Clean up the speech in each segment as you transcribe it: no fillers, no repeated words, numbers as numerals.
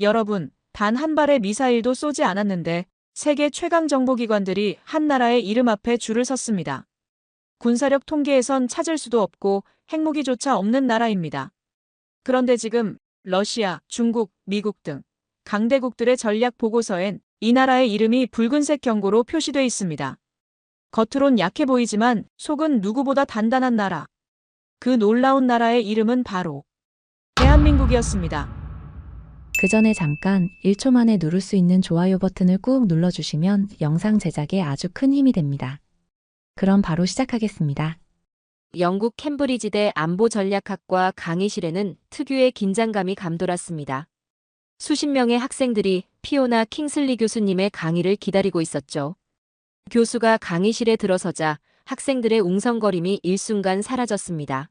여러분, 단 한 발의 미사일도 쏘지 않았는데 세계 최강 정보기관들이 한 나라의 이름 앞에 줄을 섰습니다. 군사력 통계에선 찾을 수도 없고 핵무기조차 없는 나라입니다. 그런데 지금 러시아, 중국, 미국 등 강대국들의 전략 보고서엔 이 나라의 이름이 붉은색 경고로 표시돼 있습니다. 겉으론 약해 보이지만 속은 누구보다 단단한 나라. 그 놀라운 나라의 이름은 바로 대한민국이었습니다. 그 전에 잠깐 1초 만에 누를 수 있는 좋아요 버튼을 꾹 눌러주시면 영상 제작에 아주 큰 힘이 됩니다. 그럼 바로 시작하겠습니다. 영국 캠브리지대 안보전략학과 강의실에는 특유의 긴장감이 감돌았습니다. 수십 명의 학생들이 피오나 킹슬리 교수님의 강의를 기다리고 있었죠. 교수가 강의실에 들어서자 학생들의 웅성거림이 일순간 사라졌습니다.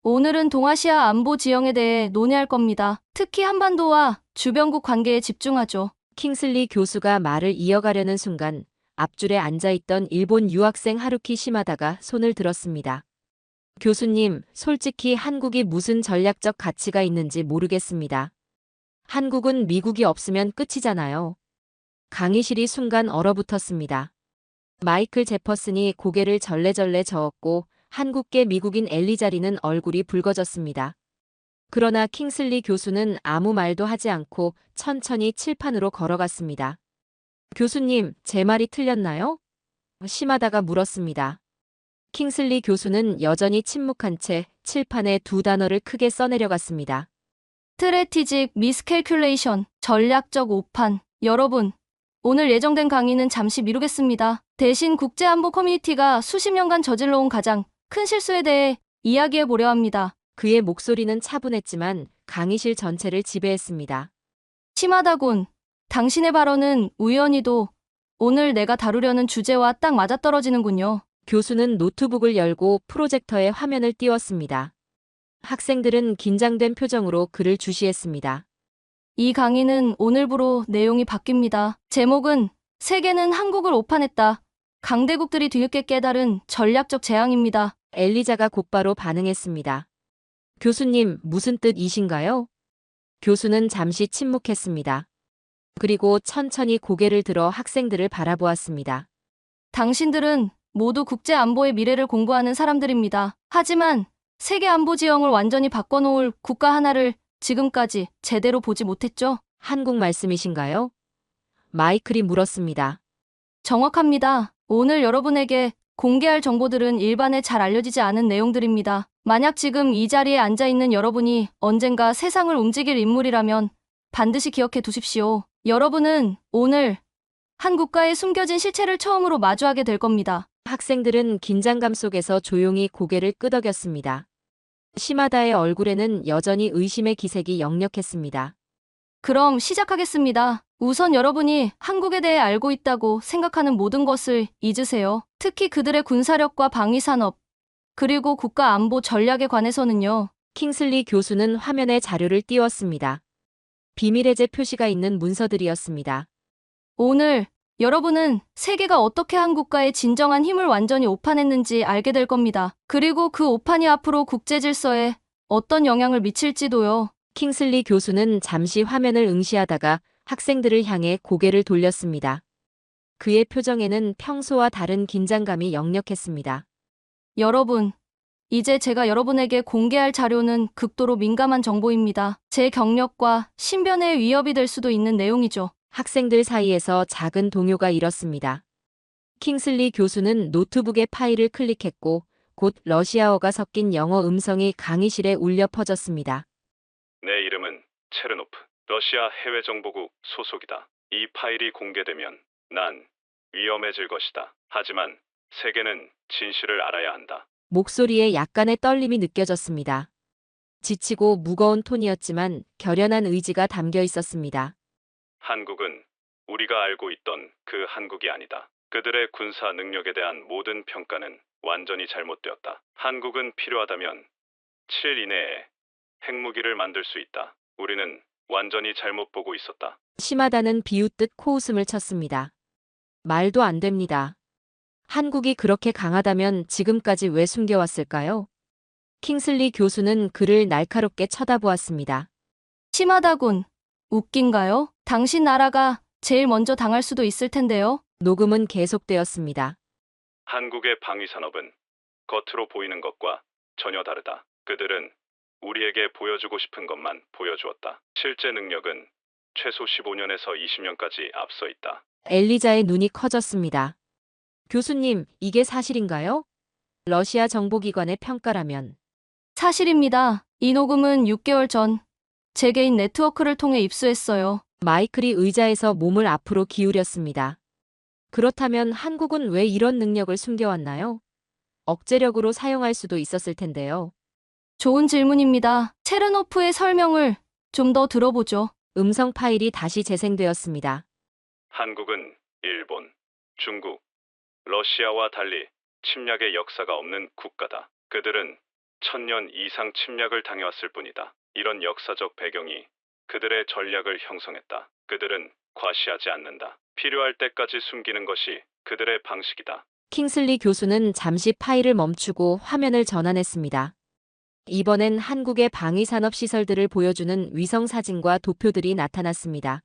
오늘은 동아시아 안보 지형에 대해 논의할 겁니다. 특히 한반도와 주변국 관계에 집중하죠. 킹슬리 교수가 말을 이어가려는 순간 앞줄에 앉아있던 일본 유학생 하루키 시마다가 손을 들었습니다. 교수님, 솔직히 한국이 무슨 전략적 가치가 있는지 모르겠습니다. 한국은 미국이 없으면 끝이잖아요. 강의실이 순간 얼어붙었습니다. 마이클 제퍼슨이 고개를 절레절레 저었고 한국계 미국인 엘리자리는 얼굴이 붉어졌습니다. 그러나 킹슬리 교수는 아무 말도 하지 않고 천천히 칠판으로 걸어갔습니다. 교수님, 제 말이 틀렸나요? 시마다가 물었습니다. 킹슬리 교수는 여전히 침묵한 채 칠판에 두 단어를 크게 써내려갔습니다. 스트래티직 미스캘큘레이션, 전략적 오판. 여러분, 오늘 예정된 강의는 잠시 미루겠습니다. 대신 국제안보 커뮤니티가 수십 년간 저질러온 가장 큰 실수에 대해 이야기해 보려 합니다. 그의 목소리는 차분했지만 강의실 전체를 지배했습니다. 시마다군, 당신의 발언은 우연히도 오늘 내가 다루려는 주제와 딱 맞아떨어지는군요. 교수는 노트북을 열고 프로젝터에 화면을 띄웠습니다. 학생들은 긴장된 표정으로 그를 주시했습니다. 이 강의는 오늘부로 내용이 바뀝니다. 제목은 세계는 한국을 오판했다. 강대국들이 뒤늦게 깨달은 전략적 재앙입니다. 엘리자가 곧바로 반응했습니다. 교수님, 무슨 뜻이신가요? 교수는 잠시 침묵했습니다. 그리고 천천히 고개를 들어 학생들을 바라보았습니다. 당신들은 모두 국제안보의 미래를 공부하는 사람들입니다. 하지만 세계 안보 지형을 완전히 바꿔놓을 국가 하나를 지금까지 제대로 보지 못했죠? 한국 말씀이신가요? 마이클이 물었습니다. 정확합니다. 오늘 여러분에게 공개할 정보들은 일반에 잘 알려지지 않은 내용들입니다. 만약 지금 이 자리에 앉아있는 여러분이 언젠가 세상을 움직일 인물이라면 반드시 기억해 두십시오. 여러분은 오늘 한 국가의 숨겨진 실체를 처음으로 마주하게 될 겁니다. 학생들은 긴장감 속에서 조용히 고개를 끄덕였습니다. 시마다의 얼굴에는 여전히 의심의 기색이 역력했습니다. 그럼 시작하겠습니다. 우선 여러분이 한국에 대해 알고 있다고 생각하는 모든 것을 잊으세요. 특히 그들의 군사력과 방위산업, 그리고 국가 안보 전략에 관해서는요. 킹슬리 교수는 화면에 자료를 띄웠습니다. 비밀해제 표시가 있는 문서들이었습니다. 오늘 여러분은 세계가 어떻게 한 국가의 진정한 힘을 완전히 오판했는지 알게 될 겁니다. 그리고 그 오판이 앞으로 국제 질서에 어떤 영향을 미칠지도요. 킹슬리 교수는 잠시 화면을 응시하다가 학생들을 향해 고개를 돌렸습니다. 그의 표정에는 평소와 다른 긴장감이 역력했습니다. 여러분, 이제 제가 여러분에게 공개할 자료는 극도로 민감한 정보입니다. 제 경력과 신변에 위협이 될 수도 있는 내용이죠. 학생들 사이에서 작은 동요가 일었습니다. 킹슬리 교수는 노트북의 파일을 클릭했고 곧 러시아어가 섞인 영어 음성이 강의실에 울려 퍼졌습니다. 내 이름은 체르노프. 러시아 해외정보국 소속이다. 이 파일이 공개되면 난 위험해질 것이다. 하지만 세계는 진실을 알아야 한다. 목소리에 약간의 떨림이 느껴졌습니다. 지치고 무거운 톤이었지만 결연한 의지가 담겨 있었습니다. 한국은 우리가 알고 있던 그 한국이 아니다. 그들의 군사 능력에 대한 모든 평가는 완전히 잘못되었다. 한국은 필요하다면 7일 이내에 핵무기를 만들 수 있다. 우리는 완전히 잘못 보고 있었다. 시마다는 비웃듯 코웃음을 쳤습니다. 말도 안 됩니다. 한국이 그렇게 강하다면 지금까지 왜 숨겨왔을까요? 킹슬리 교수는 그를 날카롭게 쳐다보았습니다. 심하다군. 웃긴가요? 당신 나라가 제일 먼저 당할 수도 있을 텐데요. 녹음은 계속되었습니다. 한국의 방위 산업은 겉으로 보이는 것과 전혀 다르다. 그들은 우리에게 보여주고 싶은 것만 보여주었다. 실제 능력은 최소 15년에서 20년까지 앞서 있다. 엘리자의 눈이 커졌습니다. 교수님, 이게 사실인가요? 러시아 정보기관의 평가라면. 사실입니다. 이 녹음은 6개월 전 제 개인 네트워크를 통해 입수했어요. 마이클이 의자에서 몸을 앞으로 기울였습니다. 그렇다면 한국은 왜 이런 능력을 숨겨왔나요? 억제력으로 사용할 수도 있었을 텐데요. 좋은 질문입니다. 체르노프의 설명을 좀 더 들어보죠. 음성 파일이 다시 재생되었습니다. 한국은 일본, 중국, 러시아와 달리 침략의 역사가 없는 국가다. 그들은 1000년 이상 침략을 당해왔을 뿐이다. 이런 역사적 배경이 그들의 전략을 형성했다. 그들은 과시하지 않는다. 필요할 때까지 숨기는 것이 그들의 방식이다. 킹슬리 교수는 잠시 파일을 멈추고 화면을 전환했습니다. 이번엔 한국의 방위산업 시설들을 보여주는 위성 사진과 도표들이 나타났습니다.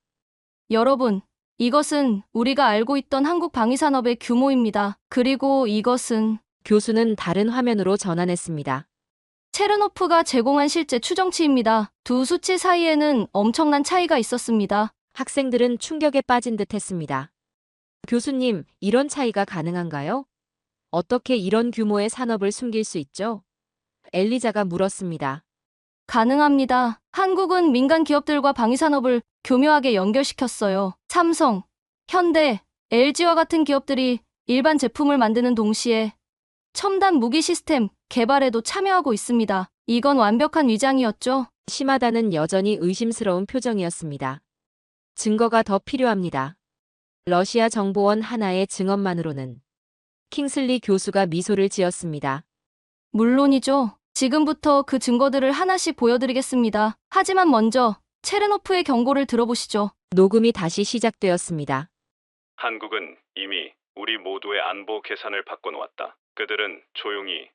여러분, 이것은 우리가 알고 있던 한국 방위산업의 규모입니다. 그리고 이것은 교수는 다른 화면으로 전환했습니다. 체르노프가 제공한 실제 추정치입니다. 두 수치 사이에는 엄청난 차이가 있었습니다. 학생들은 충격에 빠진 듯 했습니다. 교수님, 이런 차이가 가능한가요? 어떻게 이런 규모의 산업을 숨길 수 있죠? 엘리자가 물었습니다. 가능합니다. 한국은 민간 기업들과 방위산업을 교묘하게 연결시켰어요. 삼성, 현대, LG와 같은 기업들이 일반 제품을 만드는 동시에 첨단 무기 시스템 개발에도 참여하고 있습니다. 이건 완벽한 위장이었죠. 시마다는 여전히 의심스러운 표정이었습니다. 증거가 더 필요합니다. 러시아 정보원 하나의 증언만으로는. 킹슬리 교수가 미소를 지었습니다. 물론이죠. 지금부터 그 증거들을 하나씩 보여드리겠습니다. 하지만 먼저 체르노프의 경고를 들어보시죠. 녹음이 다시 시작되었습니다. 한국은 이미 우리 모두의 안보 계산을 바꿔놓았다. 그들은 조용히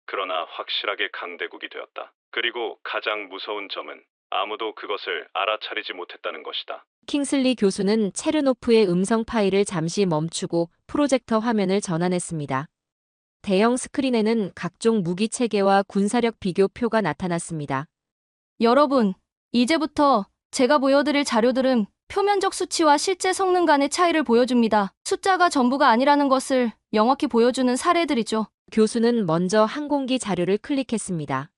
그러나 확실하게 강대국이 되었다. 그리고 가장 무서운 점은 아무도 그것을 알아차리지 못했다는 것이다. 킹슬리 교수는 체르노프의 음성 파일을 잠시 멈추고 프로젝터 화면을 전환했습니다. 대형 스크린에는 각종 무기 체계와 군사력 비교표가 나타났습니다. 여러분, 이제부터 제가 보여드릴 자료들은 표면적 수치와 실제 성능 간의 차이를 보여줍니다. 숫자가 전부가 아니라는 것을 명확히 보여주는 사례들이죠. 교수는 먼저 항공기 자료를 클릭했습니다.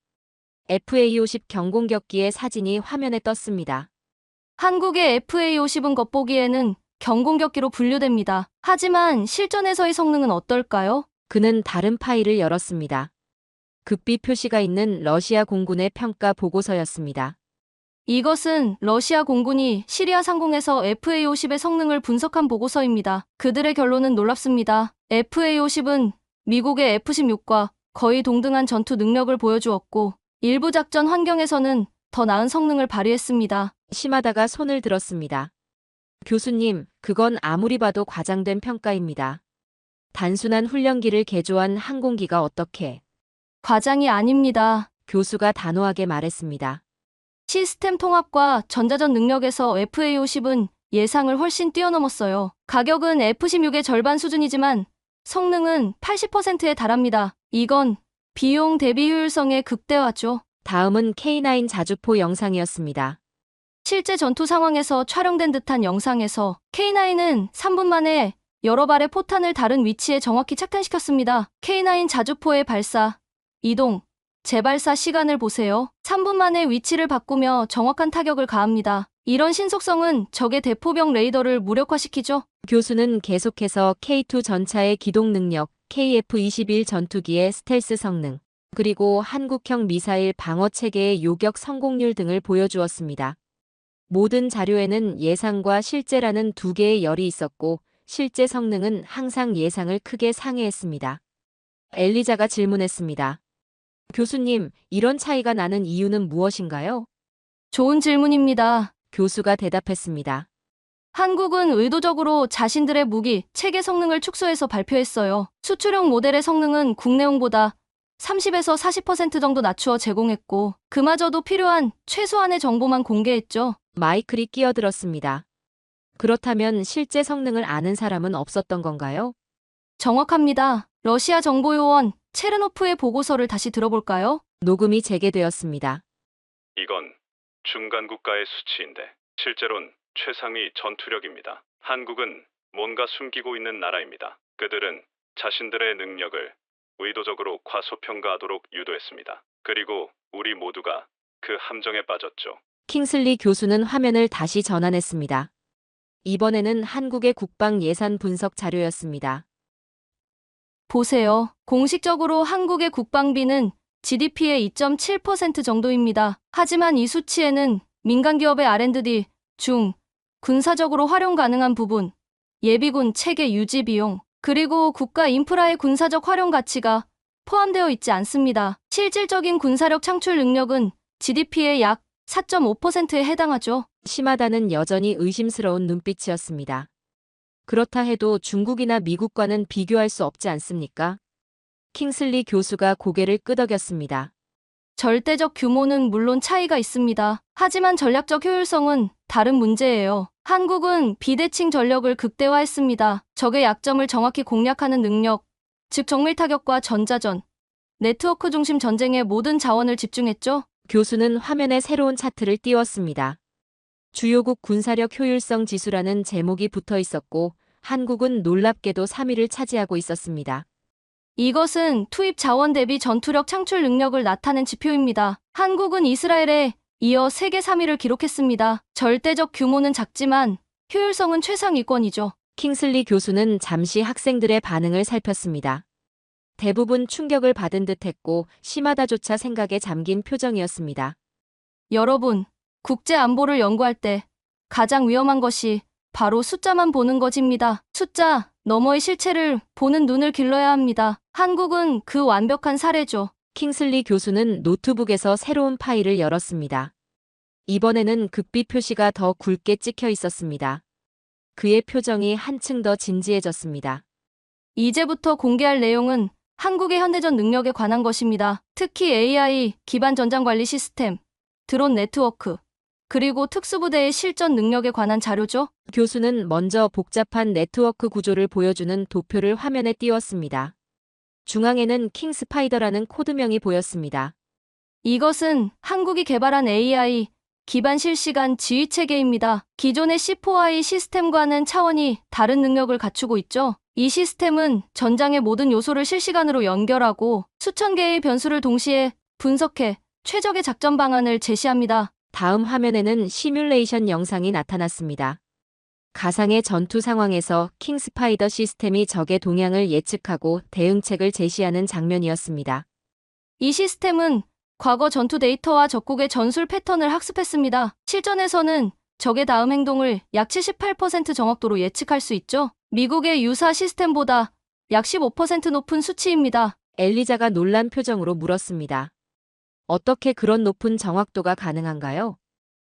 FA-50 경공격기의 사진이 화면에 떴습니다. 한국의 FA-50은 겉보기에는 경공격기로 분류됩니다. 하지만 실전에서의 성능은 어떨까요? 그는 다른 파일을 열었습니다. 극비 표시가 있는 러시아 공군의 평가 보고서였습니다. 이것은 러시아 공군이 시리아 상공에서 FA-50의 성능을 분석한 보고서입니다. 그들의 결론은 놀랍습니다. FA-50은 미국의 F-16과 거의 동등한 전투 능력을 보여주었고 일부 작전 환경에서는 더 나은 성능을 발휘했습니다. 시마다가 손을 들었습니다. 교수님, 그건 아무리 봐도 과장된 평가입니다. 단순한 훈련기를 개조한 항공기가 어떻게? 과장이 아닙니다. 교수가 단호하게 말했습니다. 시스템 통합과 전자전 능력에서 FA-50은 예상을 훨씬 뛰어넘었어요. 가격은 F-16의 절반 수준이지만 성능은 80%에 달합니다. 이건 비용 대비 효율성의 극대화죠. 다음은 K9 자주포 영상이었습니다. 실제 전투 상황에서 촬영된 듯한 영상에서 K9은 3분 만에 여러 발의 포탄을 다른 위치에 정확히 착탄시켰습니다. K9 자주포의 발사, 이동, 재발사 시간을 보세요. 3분 만에 위치를 바꾸며 정확한 타격을 가합니다. 이런 신속성은 적의 대포병 레이더를 무력화시키죠. 교수는 계속해서 K2 전차의 기동 능력, KF-21 전투기의 스텔스 성능, 그리고 한국형 미사일 방어 체계의 요격 성공률 등을 보여주었습니다. 모든 자료에는 예상과 실제라는 두 개의 열이 있었고 실제 성능은 항상 예상을 크게 상회했습니다. 엘리자가 질문했습니다. 교수님, 이런 차이가 나는 이유는 무엇인가요? 좋은 질문입니다. 교수가 대답했습니다. 한국은 의도적으로 자신들의 무기, 체계 성능을 축소해서 발표했어요. 수출용 모델의 성능은 국내용보다 30에서 40% 정도 낮추어 제공했고 그마저도 필요한 최소한의 정보만 공개했죠. 마이클이 끼어들었습니다. 그렇다면 실제 성능을 아는 사람은 없었던 건가요? 정확합니다. 러시아 정보요원 체르노프의 보고서를 다시 들어볼까요? 녹음이 재개되었습니다. 이건 중간 국가의 수치인데 실제론 최상위 전투력입니다. 한국은 뭔가 숨기고 있는 나라입니다. 그들은 자신들의 능력을 의도적으로 과소평가하도록 유도했습니다. 그리고 우리 모두가 그 함정에 빠졌죠. 킹슬리 교수는 화면을 다시 전환했습니다. 이번에는 한국의 국방 예산 분석 자료였습니다. 보세요. 공식적으로 한국의 국방비는 GDP의 2.7% 정도입니다. 하지만 이 수치에는 민간 기업의 R&D 중 군사적으로 활용 가능한 부분, 예비군 체계 유지 비용, 그리고 국가 인프라의 군사적 활용 가치가 포함되어 있지 않습니다. 실질적인 군사력 창출 능력은 GDP의 약 4.5%에 해당하죠. 시마다는 여전히 의심스러운 눈빛이었습니다. 그렇다 해도 중국이나 미국과는 비교할 수 없지 않습니까? 킹슬리 교수가 고개를 끄덕였습니다. 절대적 규모는 물론 차이가 있습니다. 하지만 전략적 효율성은 다른 문제예요. 한국은 비대칭 전력을 극대화했습니다. 적의 약점을 정확히 공략하는 능력, 즉 정밀 타격과 전자전, 네트워크 중심 전쟁에 모든 자원을 집중했죠. 교수는 화면에 새로운 차트를 띄웠습니다. 주요국 군사력 효율성 지수라는 제목이 붙어 있었고 한국은 놀랍게도 3위를 차지하고 있었습니다. 이것은 투입 자원 대비 전투력 창출 능력을 나타낸 지표입니다. 한국은 이스라엘에 이어 세계 3위를 기록했습니다. 절대적 규모는 작지만 효율성은 최상위권이죠. 킹슬리 교수는 잠시 학생들의 반응을 살폈습니다. 대부분 충격을 받은 듯했고 심하다조차 생각에 잠긴 표정이었습니다. 여러분, 국제 안보를 연구할 때 가장 위험한 것이 바로 숫자만 보는 것입니다. 숫자 너머의 실체를 보는 눈을 길러야 합니다. 한국은 그 완벽한 사례죠. 킹슬리 교수는 노트북에서 새로운 파일을 열었습니다. 이번에는 극비 표시가 더 굵게 찍혀 있었습니다. 그의 표정이 한층 더 진지해졌습니다. 이제부터 공개할 내용은 한국의 현대전 능력에 관한 것입니다. 특히 AI 기반 전장 관리 시스템, 드론 네트워크, 그리고 특수부대의 실전 능력에 관한 자료죠. 교수는 먼저 복잡한 네트워크 구조를 보여주는 도표를 화면에 띄웠습니다. 중앙에는 킹스파이더라는 코드명이 보였습니다. 이것은 한국이 개발한 AI 기반 실시간 지휘 체계입니다. 기존의 C4I 시스템과는 차원이 다른 능력을 갖추고 있죠. 이 시스템은 전장의 모든 요소를 실시간으로 연결하고 수천 개의 변수를 동시에 분석해 최적의 작전 방안을 제시합니다. 다음 화면에는 시뮬레이션 영상이 나타났습니다. 가상의 전투 상황에서 킹스파이더 시스템이 적의 동향을 예측하고 대응책을 제시하는 장면이었습니다. 이 시스템은 과거 전투 데이터와 적국의 전술 패턴을 학습했습니다. 실전에서는 적의 다음 행동을 약 78% 정확도로 예측할 수 있죠. 미국의 유사 시스템보다 약 15% 높은 수치입니다. 엘리자가 놀란 표정으로 물었습니다. 어떻게 그런 높은 정확도가 가능한가요?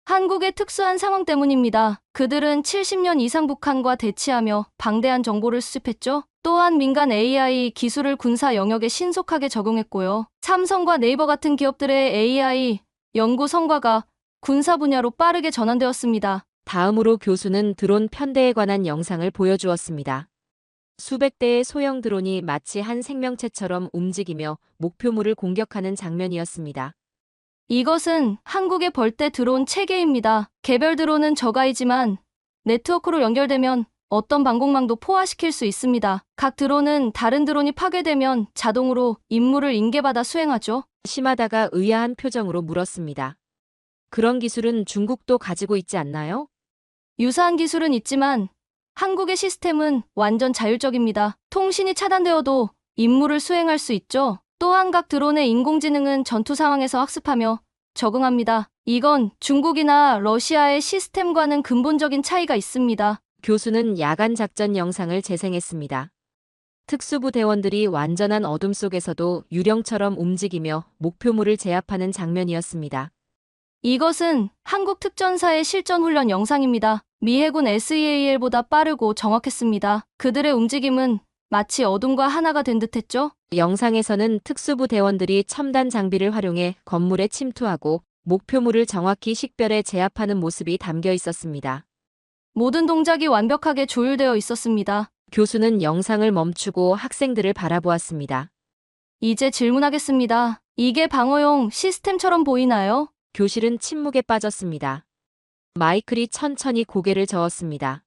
한국의 특수한 상황 때문입니다. 그들은 70년 이상 북한과 대치하며 방대한 정보를 수집했죠. 또한 민간 AI 기술을 군사 영역에 신속하게 적용했고요. 삼성과 네이버 같은 기업들의 AI 연구 성과가 군사 분야로 빠르게 전환되었습니다. 다음으로 교수는 드론 편대에 관한 영상을 보여주었습니다. 수백 대의 소형 드론이 마치 한 생명체처럼 움직이며 목표물을 공격하는 장면이었습니다. 이것은 한국의 벌떼 드론 체계입니다. 개별 드론은 저가이지만 네트워크로 연결되면 어떤 방공망도 포화시킬 수 있습니다. 각 드론은 다른 드론이 파괴되면 자동으로 임무를 인계받아 수행하죠. 시마다가 의아한 표정으로 물었습니다. 그런 기술은 중국도 가지고 있지 않나요? 유사한 기술은 있지만 한국의 시스템은 완전 자율적입니다. 통신이 차단되어도 임무를 수행할 수 있죠. 또한 각 드론의 인공지능은 전투 상황에서 학습하며 적응합니다. 이건 중국이나 러시아의 시스템과는 근본적인 차이가 있습니다. 교수는 야간 작전 영상을 재생했습니다. 특수부 대원들이 완전한 어둠 속에서도 유령처럼 움직이며 목표물을 제압하는 장면이었습니다. 이것은 한국 특전사의 실전 훈련 영상입니다. 미 해군 SEAL보다 빠르고 정확했습니다. 그들의 움직임은 마치 어둠과 하나가 된 듯했죠. 영상에서는 특수부 대원들이 첨단 장비를 활용해 건물에 침투하고 목표물을 정확히 식별해 제압하는 모습이 담겨 있었습니다. 모든 동작이 완벽하게 조율되어 있었습니다. 교수는 영상을 멈추고 학생들을 바라보았습니다. 이제 질문하겠습니다. 이게 방어용 시스템처럼 보이나요? 교실은 침묵에 빠졌습니다. 마이클이 천천히 고개를 저었습니다.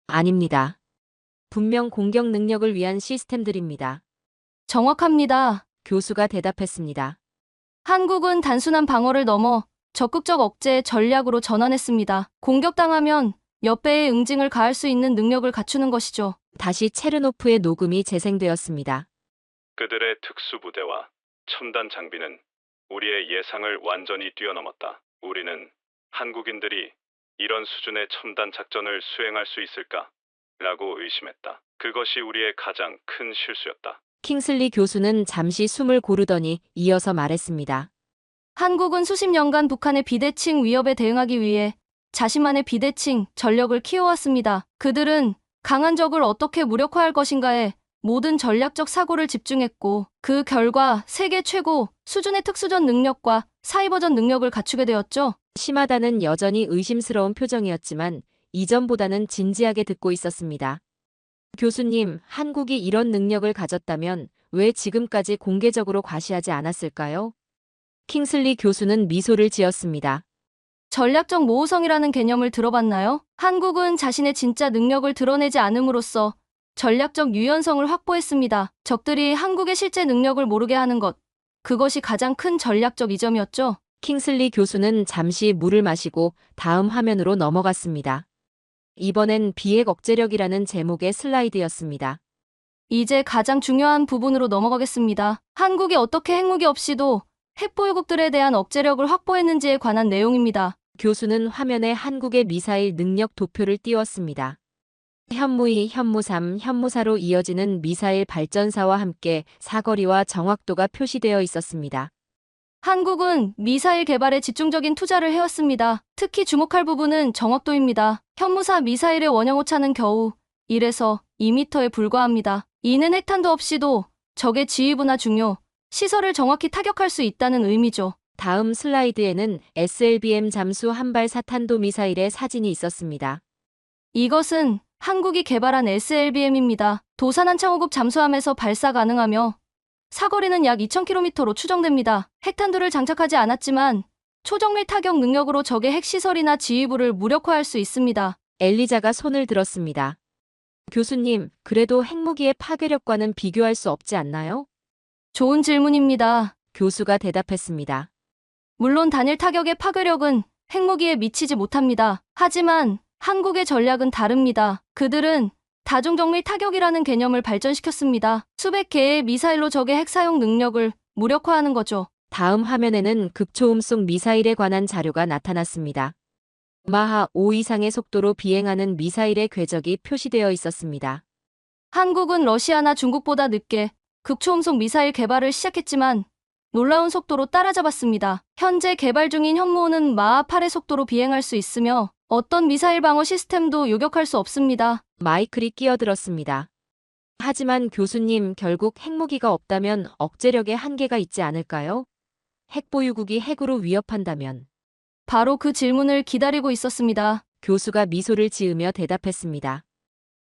아닙니다. 분명 공격 능력을 위한 시스템들입니다. 정확합니다. 교수가 대답했습니다. 한국은 단순한 방어를 넘어 적극적 억제 전략으로 전환했습니다. 공격당하면 몇 배의 응징을 가할 수 있는 능력을 갖추는 것이죠. 다시 체르노프의 녹음이 재생되었습니다. 그들의 특수부대와 첨단 장비는 우리의 예상을 완전히 뛰어넘었다. 우리는 한국인들이 이런 수준의 첨단 작전을 수행할 수 있을까? 라고 의심했다. 그것이 우리의 가장 큰 실수였다. 킹슬리 교수는 잠시 숨을 고르더니 이어서 말했습니다. 한국은 수십 년간 북한의 비대칭 위협에 대응하기 위해 자신만의 비대칭 전력을 키워왔습니다. 그들은 강한 적을 어떻게 무력화할 것인가에 모든 전략적 사고를 집중했고 그 결과 세계 최고 수준의 특수전 능력과 사이버전 능력을 갖추게 되었죠. 시마다는 여전히 의심스러운 표정이었지만 이전보다는 진지하게 듣고 있었습니다. 교수님, 한국이 이런 능력을 가졌다면 왜 지금까지 공개적으로 과시하지 않았을까요? 킹슬리 교수는 미소를 지었습니다. 전략적 모호성이라는 개념을 들어봤나요? 한국은 자신의 진짜 능력을 드러내지 않음으로써 전략적 유연성을 확보했습니다. 적들이 한국의 실제 능력을 모르게 하는 것, 그것이 가장 큰 전략적 이점이었죠. 킹슬리 교수는 잠시 물을 마시고 다음 화면으로 넘어갔습니다. 이번엔 비핵 억제력이라는 제목의 슬라이드였습니다. 이제 가장 중요한 부분으로 넘어가겠습니다. 한국이 어떻게 핵무기 없이도 핵보유국들에 대한 억제력을 확보했는지에 관한 내용입니다. 교수는 화면에 한국의 미사일 능력 도표를 띄웠습니다. 현무2, 현무3, 현무4로 이어지는 미사일 발전사와 함께 사거리와 정확도가 표시되어 있었습니다. 한국은 미사일 개발에 집중적인 투자를 해왔습니다. 특히 주목할 부분은 정확도입니다. 현무사 미사일의 원형 오차는 겨우 1에서 2m에 불과합니다. 이는 핵탄두 없이도 적의 지휘부나 중요 시설을 정확히 타격할 수 있다는 의미죠. 다음 슬라이드에는 SLBM 잠수 한발 사탄도 미사일의 사진이 있었습니다. 이것은 한국이 개발한 SLBM입니다. 도산 한창호급 잠수함에서 발사 가능하며 사거리는 약 2000km로 추정됩니다. 핵탄두를 장착하지 않았지만 초정밀 타격 능력으로 적의 핵시설이나 지휘부를 무력화할 수 있습니다. 엘리자가 손을 들었습니다. 교수님, 그래도 핵무기의 파괴력과는 비교할 수 없지 않나요? 좋은 질문입니다. 교수가 대답했습니다. 물론 단일 타격의 파괴력은 핵무기에 미치지 못합니다. 하지만 한국의 전략은 다릅니다. 그들은 다중정밀 타격이라는 개념을 발전시켰습니다. 수백 개의 미사일로 적의 핵 사용 능력을 무력화하는 거죠. 다음 화면에는 극초음속 미사일에 관한 자료가 나타났습니다. 마하 5 이상의 속도로 비행하는 미사일의 궤적이 표시되어 있었습니다. 한국은 러시아나 중국보다 늦게 극초음속 미사일 개발을 시작했지만 놀라운 속도로 따라잡았습니다. 현재 개발 중인 현무5는 마하 8의 속도로 비행할 수 있으며 어떤 미사일 방어 시스템도 요격할 수 없습니다. 마이클이 끼어들었습니다. 하지만 교수님, 결국 핵무기가 없다면 억제력에 한계가 있지 않을까요? 핵보유국이 핵으로 위협한다면. 바로 그 질문을 기다리고 있었습니다. 교수가 미소를 지으며 대답했습니다.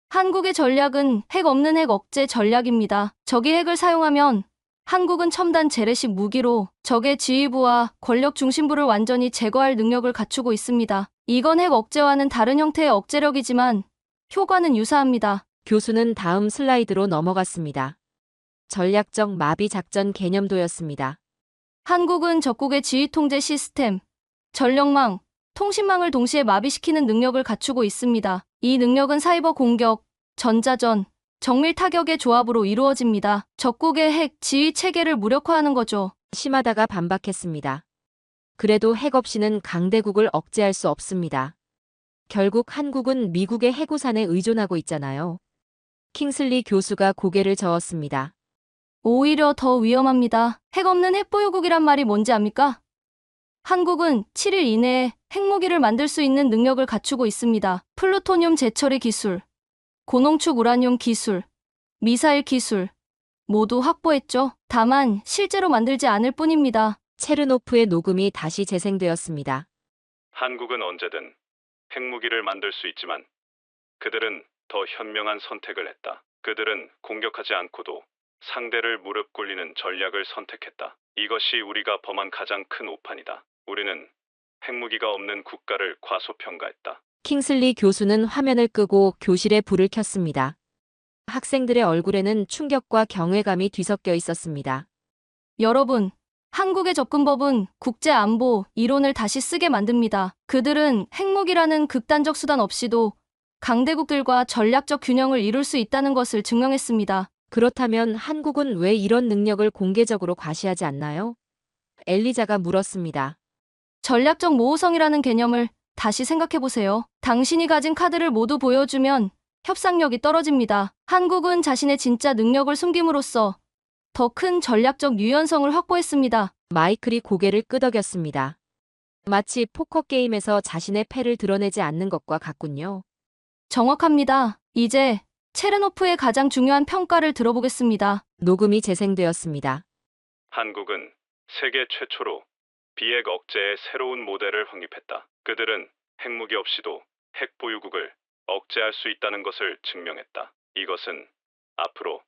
한국의 전략은 핵 없는 핵 억제 전략입니다. 적이 핵을 사용하면 한국은 첨단 재래식 무기로 적의 지휘부와 권력 중심부를 완전히 제거할 능력을 갖추고 있습니다. 이건 핵 억제와는 다른 형태의 억제력이지만 효과는 유사합니다. 교수는 다음 슬라이드로 넘어갔습니다. 전략적 마비 작전 개념도였습니다. 한국은 적국의 지휘 통제 시스템, 전력망, 통신망을 동시에 마비시키는 능력을 갖추고 있습니다. 이 능력은 사이버 공격, 전자전, 정밀 타격의 조합으로 이루어집니다. 적국의 핵 지휘 체계를 무력화하는 거죠. 시마다가 반박했습니다. 그래도 핵 없이는 강대국을 억제할 수 없습니다. 결국 한국은 미국의 해구산에 의존하고 있잖아요. 킹슬리 교수가 고개를 저었습니다. 오히려 더 위험합니다. 핵 없는 핵보유국이란 말이 뭔지 압니까? 한국은 7일 이내에 핵무기를 만들 수 있는 능력을 갖추고 있습니다. 플루토늄 재처리 기술, 고농축 우라늄 기술, 미사일 기술 모두 확보했죠. 다만 실제로 만들지 않을 뿐입니다. 체르노프의 녹음이 다시 재생되었습니다. 한국은 언제든 핵무기를 만들 수 있지만 그들은 더 현명한 선택을 했다. 그들은 공격하지 않고도 상대를 무릎 꿇리는 전략을 선택했다. 이것이 우리가 범한 가장 큰 오판이다. 우리는 핵무기가 없는 국가를 과소평가했다. 킹슬리 교수는 화면을 끄고 교실에 불을 켰습니다. 학생들의 얼굴에는 충격과 경외감이 뒤섞여 있었습니다. 여러분, 한국의 접근법은 국제안보 이론을 다시 쓰게 만듭니다. 그들은 핵무기라는 극단적 수단 없이도 강대국들과 전략적 균형을 이룰 수 있다는 것을 증명했습니다. 그렇다면 한국은 왜 이런 능력을 공개적으로 과시하지 않나요? 엘리자가 물었습니다. 전략적 모호성이라는 개념을 다시 생각해보세요. 당신이 가진 카드를 모두 보여주면 협상력이 떨어집니다. 한국은 자신의 진짜 능력을 숨김으로써 더 큰 전략적 유연성을 확보했습니다. 마이클이 고개를 끄덕였습니다. 마치 포커 게임에서 자신의 패를 드러내지 않는 것과 같군요. 정확합니다. 이제 체르노프의 가장 중요한 평가를 들어보겠습니다. 녹음이 재생되었습니다. 한국은 세계 최초로 비핵 억제의 새로운 모델을 확립했다. 그들은 핵무기 없이도 핵 보유국을 억제할 수 있다는 것을 증명했다. 이것은 앞으로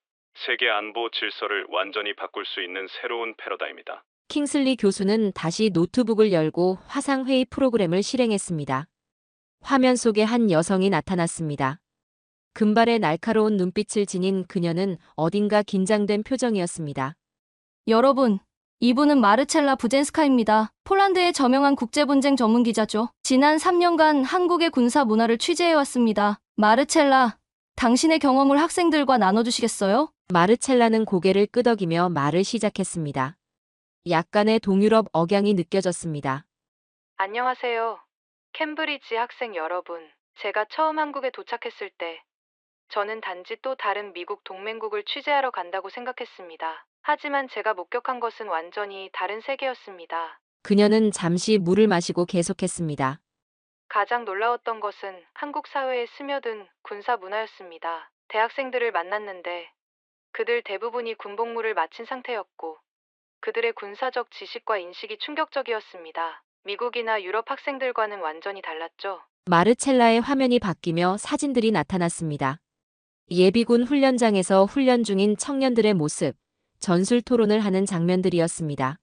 세계 안보 질서를 완전히 바꿀 수 있는 새로운 패러다임이다. 킹슬리 교수는 다시 노트북을 열고 화상회의 프로그램을 실행했습니다. 화면 속에 한 여성이 나타났습니다. 금발의 날카로운 눈빛을 지닌 그녀는 어딘가 긴장된 표정이었습니다. 여러분, 이분은 마르첼라 부젠스카입니다. 폴란드의 저명한 국제분쟁 전문 기자죠. 지난 3년간 한국의 군사 문화를 취재해왔습니다. 마르첼라, 당신의 경험을 학생들과 나눠주시겠어요? 마르첼라는 고개를 끄덕이며 말을 시작했습니다. 약간의 동유럽 억양이 느껴졌습니다. 안녕하세요. 캠브리지 학생 여러분. 제가 처음 한국에 도착했을 때 저는 단지 또 다른 미국 동맹국을 취재하러 간다고 생각했습니다. 하지만 제가 목격한 것은 완전히 다른 세계였습니다. 그녀는 잠시 물을 마시고 계속했습니다. 가장 놀라웠던 것은 한국 사회에 스며든 군사 문화였습니다. 대학생들을 만났는데 그들 대부분이 군복무를 마친 상태였고 그들의 군사적 지식과 인식이 충격적이었습니다. 미국이나 유럽 학생들과는 완전히 달랐죠. 마르첼라의 화면이 바뀌며 사진들이 나타났습니다. 예비군 훈련장에서 훈련 중인 청년들의 모습, 전술 토론을 하는 장면들이었습니다.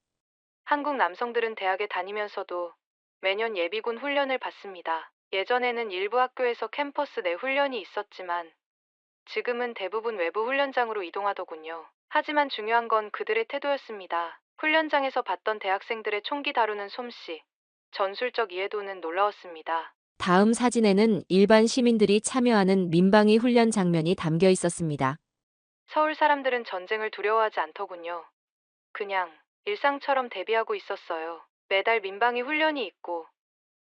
한국 남성들은 대학에 다니면서도 매년 예비군 훈련을 받습니다. 예전에는 일부 학교에서 캠퍼스 내 훈련이 있었지만 지금은 대부분 외부 훈련장으로 이동하더군요. 하지만 중요한 건 그들의 태도였습니다. 훈련장에서 봤던 대학생들의 총기 다루는 솜씨, 전술적 이해도는 놀라웠습니다. 다음 사진에는 일반 시민들이 참여하는 민방위 훈련 장면이 담겨 있었습니다. 서울 사람들은 전쟁을 두려워하지 않더군요. 그냥 일상처럼 대비하고 있었어요. 매달 민방위 훈련이 있고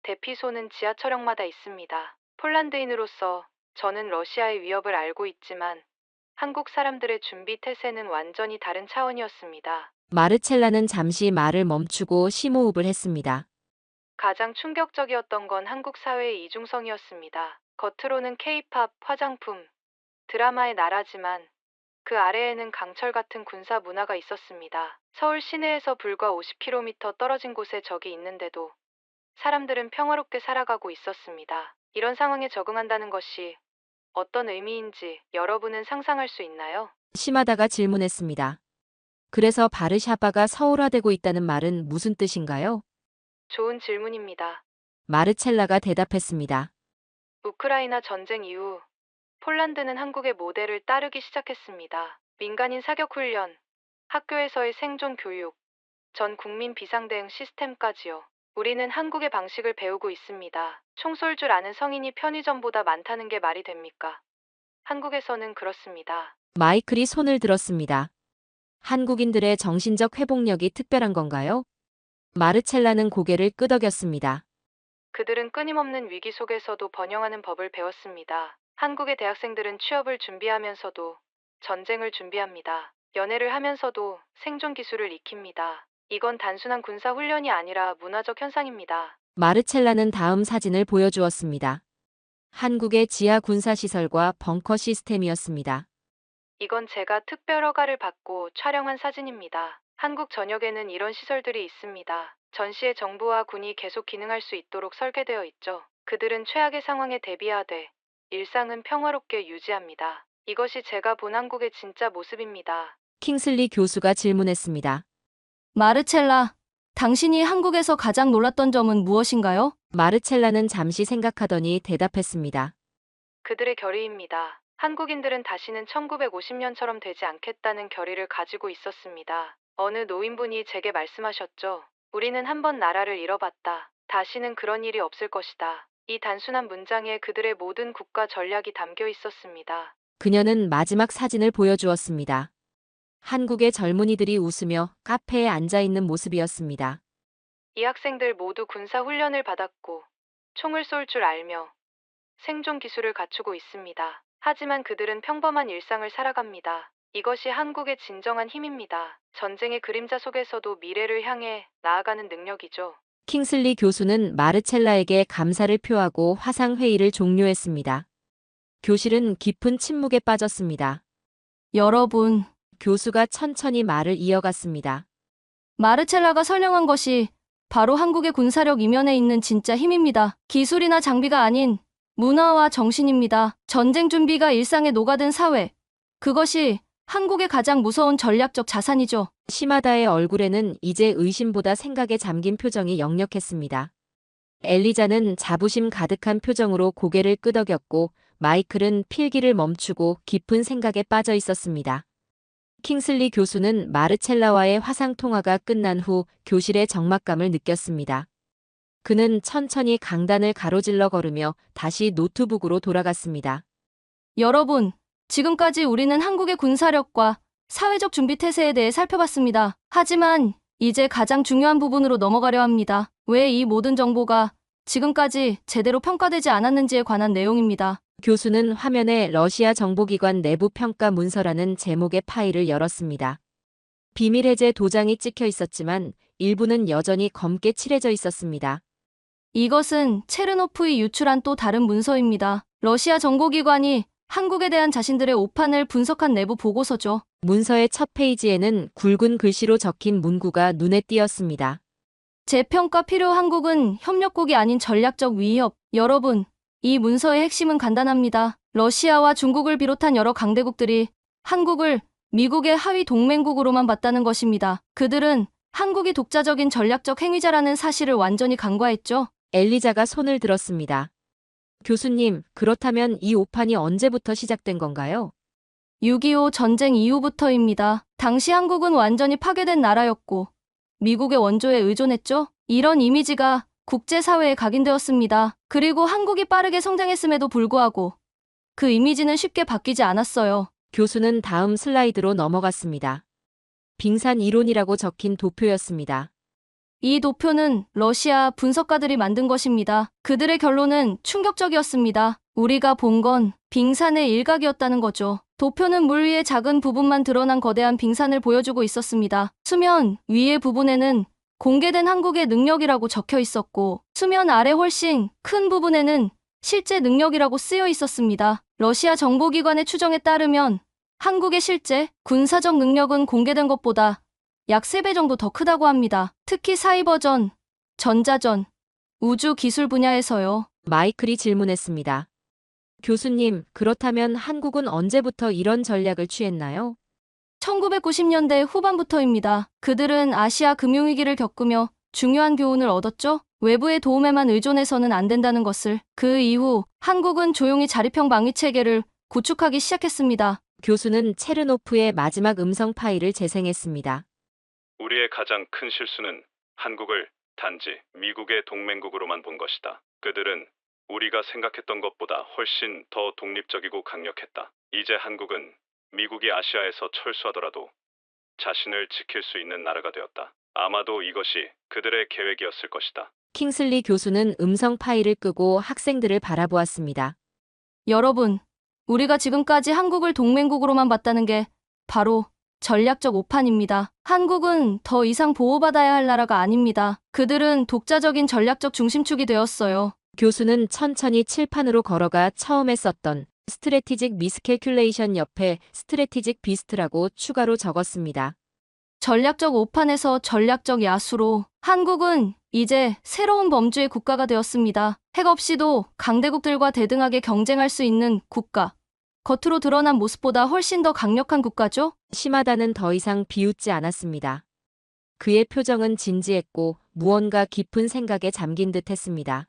대피소는 지하철역마다 있습니다. 폴란드인으로서 저는 러시아의 위협을 알고 있지만 한국 사람들의 준비 태세는 완전히 다른 차원이었습니다. 마르첼라는 잠시 말을 멈추고 심호흡을 했습니다. 가장 충격적이었던 건 한국 사회의 이중성이었습니다. 겉으로는 케이팝, 화장품, 드라마의 나라지만 그 아래에는 강철 같은 군사 문화가 있었습니다. 서울 시내에서 불과 50km 떨어진 곳에 적이 있는데도 사람들은 평화롭게 살아가고 있었습니다. 이런 상황에 적응한다는 것이 어떤 의미인지 여러분은 상상할 수 있나요? 시마다가 질문했습니다. 그래서 바르샤바가 서울화되고 있다는 말은 무슨 뜻인가요? 좋은 질문입니다. 마르첼라가 대답했습니다. 우크라이나 전쟁 이후 폴란드는 한국의 모델을 따르기 시작했습니다. 민간인 사격 훈련, 학교에서의 생존 교육, 전 국민 비상대응 시스템까지요. 우리는 한국의 방식을 배우고 있습니다. 총 쏠 줄 아는 성인이 편의점보다 많다는 게 말이 됩니까? 한국에서는 그렇습니다. 마이클이 손을 들었습니다. 한국인들의 정신적 회복력이 특별한 건가요? 마르첼라는 고개를 끄덕였습니다. 그들은 끊임없는 위기 속에서도 번영하는 법을 배웠습니다. 한국의 대학생들은 취업을 준비하면서도 전쟁을 준비합니다. 연애를 하면서도 생존 기술을 익힙니다. 이건 단순한 군사 훈련이 아니라 문화적 현상입니다. 마르첼라는 다음 사진을 보여주었습니다. 한국의 지하 군사시설과 벙커 시스템이었습니다. 이건 제가 특별 허가를 받고 촬영한 사진입니다. 한국 전역에는 이런 시설들이 있습니다. 전시에 정부와 군이 계속 기능할 수 있도록 설계되어 있죠. 그들은 최악의 상황에 대비하되 일상은 평화롭게 유지합니다. 이것이 제가 본 한국의 진짜 모습입니다. 킹슬리 교수가 질문했습니다. 마르첼라, 당신이 한국에서 가장 놀랐던 점은 무엇인가요? 마르첼라는 잠시 생각하더니 대답했습니다. 그들의 결의입니다. 한국인들은 다시는 1950년처럼 되지 않겠다는 결의를 가지고 있었습니다. 어느 노인분이 제게 말씀하셨죠. 우리는 한 번 나라를 잃어봤다. 다시는 그런 일이 없을 것이다. 이 단순한 문장에 그들의 모든 국가 전략이 담겨 있었습니다. 그녀는 마지막 사진을 보여주었습니다. 한국의 젊은이들이 웃으며 카페에 앉아 있는 모습이었습니다. 이 학생들 모두 군사 훈련을 받았고 총을 쏠 줄 알며 생존 기술을 갖추고 있습니다. 하지만 그들은 평범한 일상을 살아갑니다. 이것이 한국의 진정한 힘입니다. 전쟁의 그림자 속에서도 미래를 향해 나아가는 능력이죠. 킹슬리 교수는 마르첼라에게 감사를 표하고 화상회의를 종료했습니다. 교실은 깊은 침묵에 빠졌습니다. 여러분, 교수가 천천히 말을 이어갔습니다. 마르첼라가 설명한 것이 바로 한국의 군사력 이면에 있는 진짜 힘입니다. 기술이나 장비가 아닌 문화와 정신입니다. 전쟁 준비가 일상에 녹아든 사회. 그것이 한국의 가장 무서운 전략적 자산이죠. 시마다의 얼굴에는 이제 의심보다 생각에 잠긴 표정이 역력했습니다. 엘리자는 자부심 가득한 표정으로 고개를 끄덕였고 마이클은 필기를 멈추고 깊은 생각에 빠져 있었습니다. 킹슬리 교수는 마르첼라와의 화상통화가 끝난 후 교실의 적막감을 느꼈습니다. 그는 천천히 강단을 가로질러 걸으며 다시 노트북으로 돌아갔습니다. 여러분, 지금까지 우리는 한국의 군사력과 사회적 준비 태세에 대해 살펴봤습니다. 하지만 이제 가장 중요한 부분으로 넘어가려 합니다. 왜 이 모든 정보가 지금까지 제대로 평가되지 않았는지에 관한 내용입니다. 교수는 화면에 러시아 정보기관 내부 평가 문서라는 제목의 파일을 열었습니다. 비밀 해제 도장이 찍혀 있었지만 일부는 여전히 검게 칠해져 있었습니다. 이것은 체르노프이 유출한 또 다른 문서입니다. 러시아 정보기관이 한국에 대한 자신들의 오판을 분석한 내부 보고서죠. 문서의 첫 페이지에는 굵은 글씨로 적힌 문구가 눈에 띄었습니다. 재평가 필요 한국은 협력국이 아닌 전략적 위협. 여러분, 이 문서의 핵심은 간단합니다. 러시아와 중국을 비롯한 여러 강대국들이 한국을 미국의 하위 동맹국으로만 봤다는 것입니다. 그들은 한국이 독자적인 전략적 행위자라는 사실을 완전히 간과했죠. 엘리자가 손을 들었습니다. 교수님, 그렇다면 이 오판이 언제부터 시작된 건가요? 6.25 전쟁 이후부터입니다. 당시 한국은 완전히 파괴된 나라였고 미국의 원조에 의존했죠. 이런 이미지가 국제사회에 각인되었습니다. 그리고 한국이 빠르게 성장했음에도 불구하고 그 이미지는 쉽게 바뀌지 않았어요. 교수는 다음 슬라이드로 넘어갔습니다. 빙산 이론이라고 적힌 도표였습니다. 이 도표는 러시아 분석가들이 만든 것입니다. 그들의 결론은 충격적이었습니다. 우리가 본 건 빙산의 일각이었다는 거죠. 도표는 물 위의 작은 부분만 드러난 거대한 빙산을 보여주고 있었습니다. 수면 위의 부분에는 공개된 한국의 능력이라고 적혀 있었고 수면 아래 훨씬 큰 부분에는 실제 능력이라고 쓰여 있었습니다. 러시아 정보기관의 추정에 따르면 한국의 실제 군사적 능력은 공개된 것보다 약 3배 정도 더 크다고 합니다. 특히 사이버전, 전자전, 우주 기술 분야에서요. 마이클이 질문했습니다. 교수님, 그렇다면 한국은 언제부터 이런 전략을 취했나요? 1990년대 후반부터입니다. 그들은 아시아 금융위기를 겪으며 중요한 교훈을 얻었죠. 외부의 도움에만 의존해서는 안 된다는 것을. 그 이후 한국은 조용히 자립형 방위 체계를 구축하기 시작했습니다. 교수는 체르노프의 마지막 음성 파일을 재생했습니다. 우리의 가장 큰 실수는 한국을 단지 미국의 동맹국으로만 본 것이다. 그들은 우리가 생각했던 것보다 훨씬 더 독립적이고 강력했다. 이제 한국은 미국이 아시아에서 철수하더라도 자신을 지킬 수 있는 나라가 되었다. 아마도 이것이 그들의 계획이었을 것이다. 킹슬리 교수는 음성 파일을 끄고 학생들을 바라보았습니다. 여러분, 우리가 지금까지 한국을 동맹국으로만 봤다는 게 바로 전략적 오판입니다. 한국은 더 이상 보호받아야 할 나라가 아닙니다. 그들은 독자적인 전략적 중심축이 되었어요. 교수는 천천히 칠판으로 걸어가 처음에 썼던 스트래티직 미스캘큘레이션 옆에 스트래티직 비스트라고 추가로 적었습니다. 전략적 오판에서 전략적 야수로 한국은 이제 새로운 범주의 국가가 되었습니다. 핵 없이도 강대국들과 대등하게 경쟁할 수 있는 국가. 겉으로 드러난 모습보다 훨씬 더 강력한 국가죠? 시마다는 더 이상 비웃지 않았습니다. 그의 표정은 진지했고 무언가 깊은 생각에 잠긴 듯 했습니다.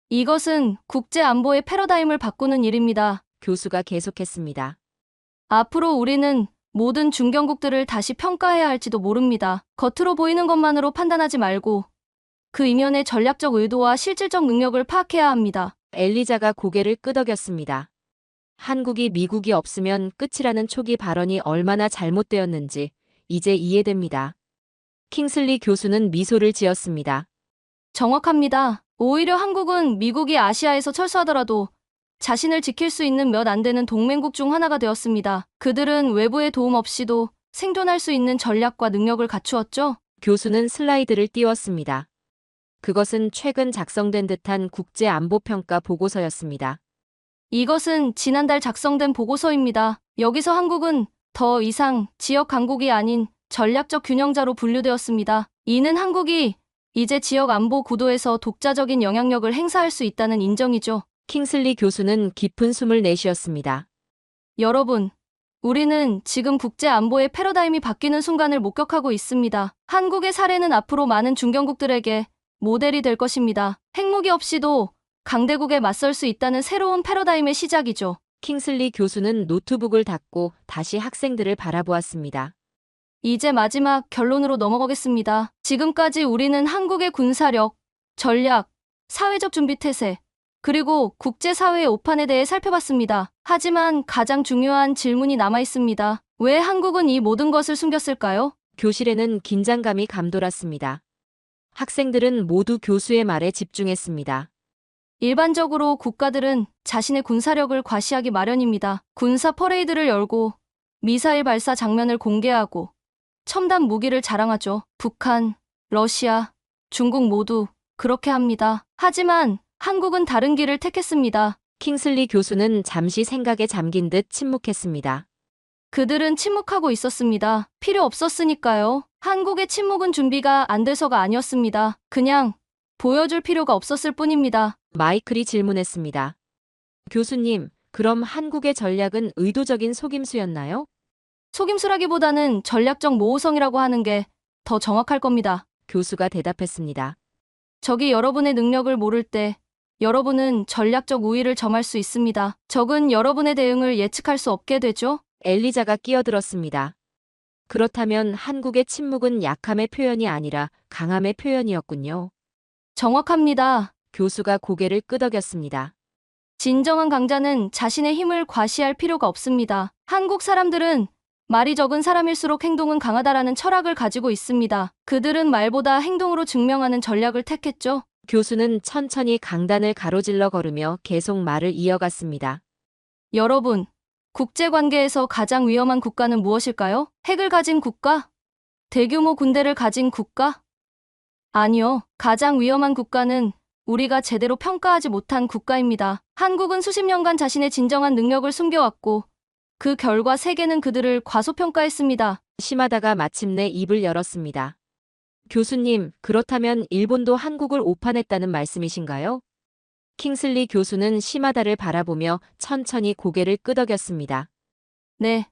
이것은 국제 안보의 패러다임을 바꾸는 일입니다. 교수가 계속했습니다. 앞으로 우리는 모든 중견국들을 다시 평가해야 할지도 모릅니다. 겉으로 보이는 것만으로 판단하지 말고 그 이면의 전략적 의도와 실질적 능력을 파악해야 합니다. 엘리자가 고개를 끄덕였습니다. 한국이 미국이 없으면 끝이라는 초기 발언이 얼마나 잘못되었는지 이제 이해됩니다. 킹슬리 교수는 미소를 지었습니다. 정확합니다. 오히려 한국은 미국이 아시아에서 철수하더라도 자신을 지킬 수 있는 몇 안 되는 동맹국 중 하나가 되었습니다. 그들은 외부의 도움 없이도 생존할 수 있는 전략과 능력을 갖추었죠. 교수는 슬라이드를 띄웠습니다. 그것은 최근 작성된 듯한 국제안보평가 보고서였습니다. 이것은 지난달 작성된 보고서입니다. 여기서 한국은 더 이상 지역 강국이 아닌 전략적 균형자로 분류되었습니다. 이는 한국이 이제 지역 안보 구도에서 독자적인 영향력을 행사할 수 있다는 인정이죠. 킹슬리 교수는 깊은 숨을 내쉬었습니다. 여러분, 우리는 지금 국제 안보의 패러다임이 바뀌는 순간을 목격하고 있습니다. 한국의 사례는 앞으로 많은 중견국들에게 모델이 될 것입니다. 핵무기 없이도 강대국에 맞설 수 있다는 새로운 패러다임의 시작이죠. 킹슬리 교수는 노트북을 닫고 다시 학생들을 바라보았습니다. 이제 마지막 결론으로 넘어가겠습니다. 지금까지 우리는 한국의 군사력, 전략, 사회적 준비 태세, 그리고 국제사회의 오판에 대해 살펴봤습니다. 하지만 가장 중요한 질문이 남아 있습니다. 왜 한국은 이 모든 것을 숨겼을까요? 교실에는 긴장감이 감돌았습니다. 학생들은 모두 교수의 말에 집중했습니다. 일반적으로 국가들은 자신의 군사력을 과시하기 마련입니다. 군사 퍼레이드를 열고 미사일 발사 장면을 공개하고 첨단 무기를 자랑하죠. 북한, 러시아, 중국 모두 그렇게 합니다. 하지만 한국은 다른 길을 택했습니다. 킹슬리 교수는 잠시 생각에 잠긴 듯 침묵했습니다. 그들은 침묵하고 있었습니다. 필요 없었으니까요. 한국의 침묵은 준비가 안 돼서가 아니었습니다. 그냥 보여줄 필요가 없었을 뿐입니다. 마이클이 질문했습니다. 교수님, 그럼 한국의 전략은 의도적인 속임수였나요? 속임수라기보다는 전략적 모호성이라고 하는 게 더 정확할 겁니다. 교수가 대답했습니다. 적이 여러분의 능력을 모를 때 여러분은 전략적 우위를 점할 수 있습니다. 적은 여러분의 대응을 예측할 수 없게 되죠. 엘리자가 끼어들었습니다. 그렇다면 한국의 침묵은 약함의 표현이 아니라 강함의 표현이었군요. 정확합니다. 교수가 고개를 끄덕였습니다. 진정한 강자는 자신의 힘을 과시할 필요가 없습니다. 한국 사람들은 말이 적은 사람일수록 행동은 강하다라는 철학을 가지고 있습니다. 그들은 말보다 행동으로 증명하는 전략을 택했죠. 교수는 천천히 강단을 가로질러 걸으며 계속 말을 이어갔습니다. 여러분, 국제관계에서 가장 위험한 국가는 무엇일까요? 핵을 가진 국가? 대규모 군대를 가진 국가? 아니요. 가장 위험한 국가는 우리가 제대로 평가하지 못한 국가입니다. 한국은 수십 년간 자신의 진정한 능력을 숨겨왔고 그 결과 세계는 그들을 과소평가했습니다. 시마다가 마침내 입을 열었습니다. 교수님, 그렇다면 일본도 한국을 오판했다는 말씀이신가요? 킹슬리 교수는 시마다를 바라보며 천천히 고개를 끄덕였습니다. 네.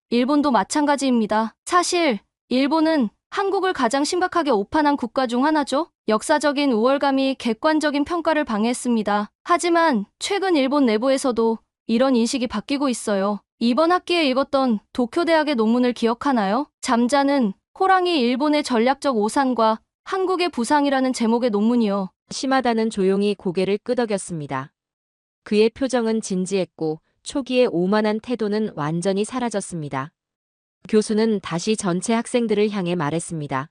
일본도 마찬가지입니다. 사실 일본은 한국을 가장 심각하게 오판한 국가 중 하나죠. 역사적인 우월감이 객관적인 평가를 방해했습니다. 하지만 최근 일본 내부에서도 이런 인식이 바뀌고 있어요. 이번 학기에 읽었던 도쿄대학의 논문을 기억하나요? 잠자는 호랑이 일본의 전략적 오산과 한국의 부상이라는 제목의 논문이요. 시마다는 조용히 고개를 끄덕였습니다. 그의 표정은 진지했고 초기의 오만한 태도는 완전히 사라졌습니다. 교수는 다시 전체 학생들을 향해 말했습니다.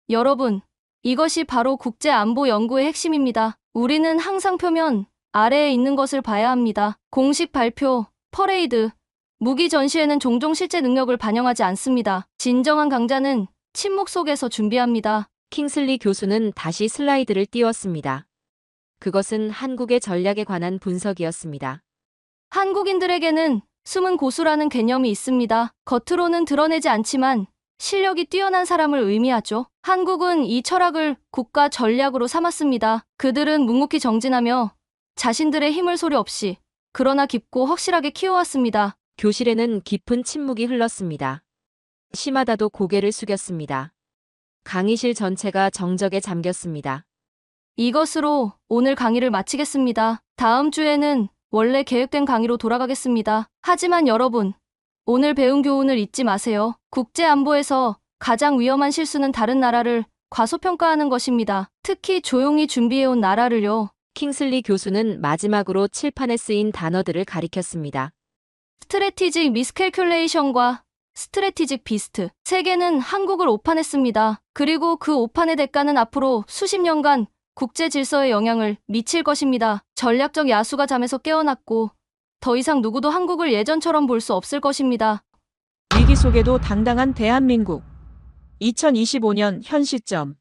여러분, 이것이 바로 국제안보 연구의 핵심입니다. 우리는 항상 표면 아래에 있는 것을 봐야 합니다. 공식 발표, 퍼레이드, 무기 전시회는 종종 실제 능력을 반영하지 않습니다. 진정한 강자는 침묵 속에서 준비합니다. 킹슬리 교수는 다시 슬라이드를 띄웠습니다. 그것은 한국의 전략에 관한 분석이었습니다. 한국인들에게는 숨은 고수라는 개념이 있습니다. 겉으로는 드러내지 않지만 실력이 뛰어난 사람을 의미하죠. 한국은 이 철학을 국가 전략으로 삼았습니다. 그들은 묵묵히 정진하며 자신들의 힘을 소리 없이 그러나 깊고 확실하게 키워왔습니다. 교실에는 깊은 침묵이 흘렀습니다. 시마다도 고개를 숙였습니다. 강의실 전체가 정적에 잠겼습니다. 이것으로 오늘 강의를 마치겠습니다. 다음 주에는 원래 계획된 강의로 돌아가겠습니다. 하지만 여러분, 오늘 배운 교훈을 잊지 마세요. 국제 안보에서 가장 위험한 실수는 다른 나라를 과소평가하는 것입니다. 특히 조용히 준비해온 나라를요. 킹슬리 교수는 마지막으로 칠판에 쓰인 단어들을 가리켰습니다. 스트래티직 미스캘큘레이션과 스트래티직 비스트. 세계는 한국을 오판했습니다. 그리고 그 오판의 대가는 앞으로 수십 년간 국제 질서에 영향을 미칠 것입니다. 전략적 야수가 잠에서 깨어났고 더 이상 누구도 한국을 예전처럼 볼 수 없을 것입니다. 위기 속에도 당당한 대한민국. 2025년 현 시점.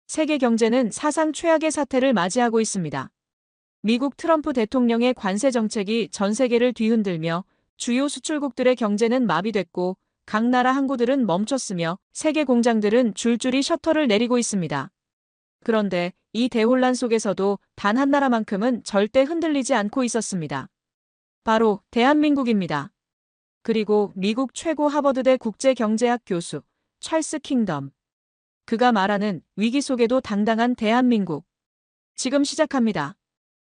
세계 경제는 사상 최악의 사태를 맞이하고 있습니다. 미국 트럼프 대통령의 관세 정책이 전 세계를 뒤흔들며 주요 수출국들의 경제는 마비됐고 각 나라 항구들은 멈췄으며 세계 공장들은 줄줄이 셔터를 내리고 있습니다. 그런데 이 대혼란 속에서도 단 한 나라만큼은 절대 흔들리지 않고 있었습니다. 바로 대한민국입니다. 그리고 미국 최고 하버드대 국제경제학 교수 찰스 킹덤. 그가 말하는 위기 속에도 당당한 대한민국. 지금 시작합니다.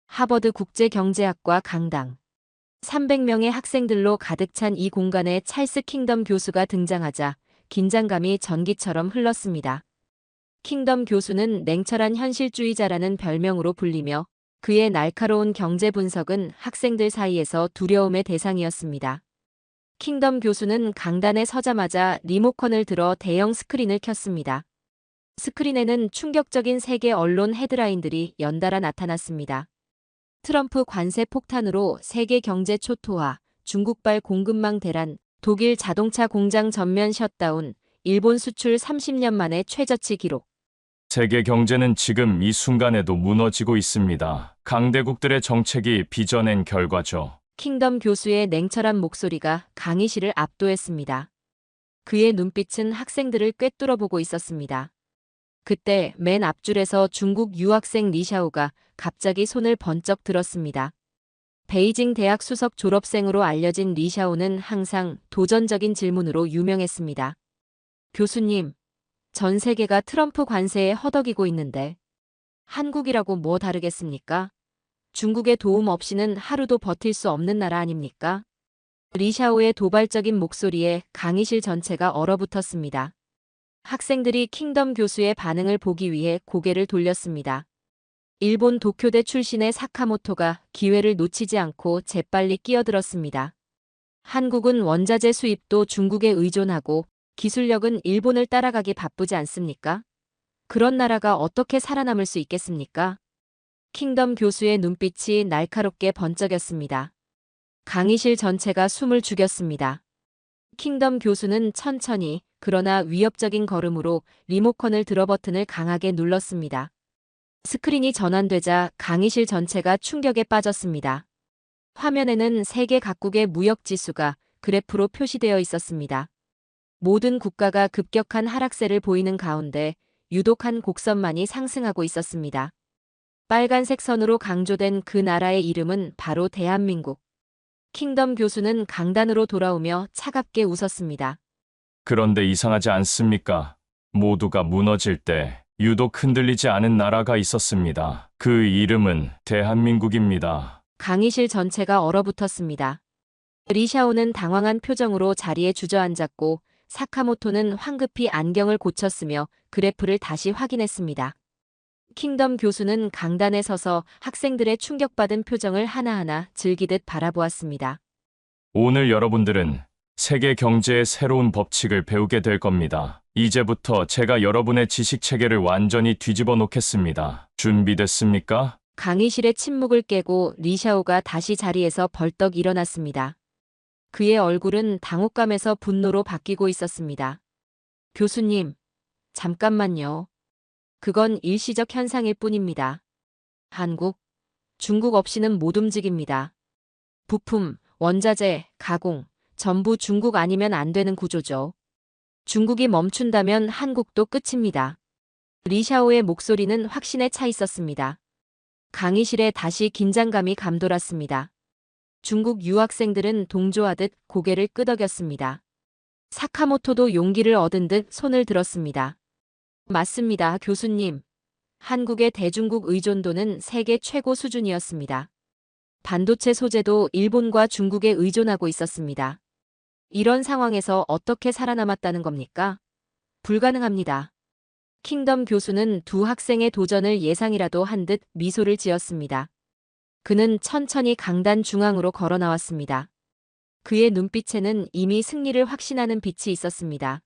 하버드 국제경제학과 강당. 300명의 학생들로 가득 찬 이 공간에 찰스 킹덤 교수가 등장하자 긴장감이 전기처럼 흘렀습니다. 킹덤 교수는 냉철한 현실주의자라는 별명으로 불리며 그의 날카로운 경제 분석은 학생들 사이에서 두려움의 대상이었습니다. 킹덤 교수는 강단에 서자마자 리모컨을 들어 대형 스크린을 켰습니다. 스크린에는 충격적인 세계 언론 헤드라인들이 연달아 나타났습니다. 트럼프 관세 폭탄으로 세계 경제 초토화, 중국발 공급망 대란, 독일 자동차 공장 전면 셧다운, 일본 수출 30년 만에 최저치 기록. 세계 경제는 지금 이 순간에도 무너지고 있습니다. 강대국들의 정책이 빚어낸 결과죠. 킹덤 교수의 냉철한 목소리가 강의실을 압도했습니다. 그의 눈빛은 학생들을 꿰뚫어보고 있었습니다. 그때 맨 앞줄에서 중국 유학생 리샤오가 갑자기 손을 번쩍 들었습니다. 베이징 대학 수석 졸업생으로 알려진 리샤오는 항상 도전적인 질문으로 유명했습니다. 교수님, 전 세계가 트럼프 관세에 허덕이고 있는데 한국이라고 뭐 다르겠습니까? 중국의 도움 없이는 하루도 버틸 수 없는 나라 아닙니까? 리샤오의 도발적인 목소리에 강의실 전체가 얼어붙었습니다. 학생들이 킹덤 교수의 반응을 보기 위해 고개를 돌렸습니다. 일본 도쿄대 출신의 사카모토가 기회를 놓치지 않고 재빨리 끼어들었습니다. 한국은 원자재 수입도 중국에 의존하고 기술력은 일본을 따라가기 바쁘지 않습니까? 그런 나라가 어떻게 살아남을 수 있겠습니까? 킹덤 교수의 눈빛이 날카롭게 번쩍였습니다. 강의실 전체가 숨을 죽였습니다. 킹덤 교수는 천천히 그러나 위협적인 걸음으로 리모컨을 들어 버튼을 강하게 눌렀습니다. 스크린이 전환되자 강의실 전체가 충격에 빠졌습니다. 화면에는 세계 각국의 무역 지수가 그래프로 표시되어 있었습니다. 모든 국가가 급격한 하락세를 보이는 가운데 유독 한 곡선만이 상승하고 있었습니다. 빨간색 선으로 강조된 그 나라의 이름은 바로 대한민국. 킹덤 교수는 강단으로 돌아오며 차갑게 웃었습니다. 그런데 이상하지 않습니까? 모두가 무너질 때 유독 흔들리지 않은 나라가 있었습니다. 그 이름은 대한민국입니다. 강의실 전체가 얼어붙었습니다. 리샤오는 당황한 표정으로 자리에 주저앉았고 사카모토는 황급히 안경을 고쳤으며 그래프를 다시 확인했습니다. 킹덤 교수는 강단에 서서 학생들의 충격받은 표정을 하나하나 즐기듯 바라보았습니다. 오늘 여러분들은 세계 경제의 새로운 법칙을 배우게 될 겁니다. 이제부터 제가 여러분의 지식 체계를 완전히 뒤집어 놓겠습니다. 준비됐습니까? 강의실의 침묵을 깨고 리샤오가 다시 자리에서 벌떡 일어났습니다. 그의 얼굴은 당혹감에서 분노로 바뀌고 있었습니다. 교수님, 잠깐만요. 그건 일시적 현상일 뿐입니다. 한국, 중국 없이는 못 움직입니다. 부품, 원자재, 가공, 전부 중국 아니면 안 되는 구조죠. 중국이 멈춘다면 한국도 끝입니다. 리샤오의 목소리는 확신에 차 있었습니다. 강의실에 다시 긴장감이 감돌았습니다. 중국 유학생들은 동조하듯 고개를 끄덕였습니다. 사카모토도 용기를 얻은 듯 손을 들었습니다. 맞습니다, 교수님. 한국의 대중국 의존도는 세계 최고 수준이었습니다. 반도체 소재도 일본과 중국에 의존하고 있었습니다. 이런 상황에서 어떻게 살아남았다는 겁니까? 불가능합니다. 킹덤 교수는 두 학생의 도전을 예상이라도 한 듯 미소를 지었습니다. 그는 천천히 강단 중앙으로 걸어 나왔습니다. 그의 눈빛에는 이미 승리를 확신하는 빛이 있었습니다.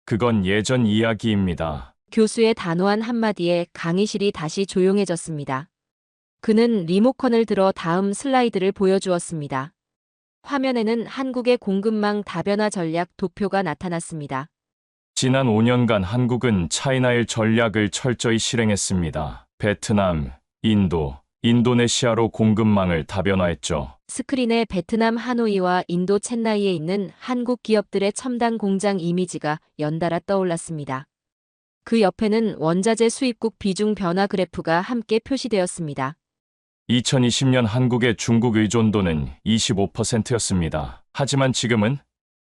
그건 예전 이야기입니다. 교수의 단호한 한마디에 강의실이 다시 조용해졌습니다. 그는 리모컨을 들어 다음 슬라이드를 보여주었습니다. 화면에는 한국의 공급망 다변화 전략 도표가 나타났습니다. 지난 5년간 한국은 차이나일 전략을 철저히 실행했습니다. 베트남, 인도, 인도네시아로 공급망을 다변화했죠. 스크린에 베트남 하노이와 인도 첸나이에 있는 한국 기업들의 첨단 공장 이미지가 연달아 떠올랐습니다. 그 옆에는 원자재 수입국 비중 변화 그래프가 함께 표시되었습니다. 2020년 한국의 중국 의존도는 25%였습니다. 하지만 지금은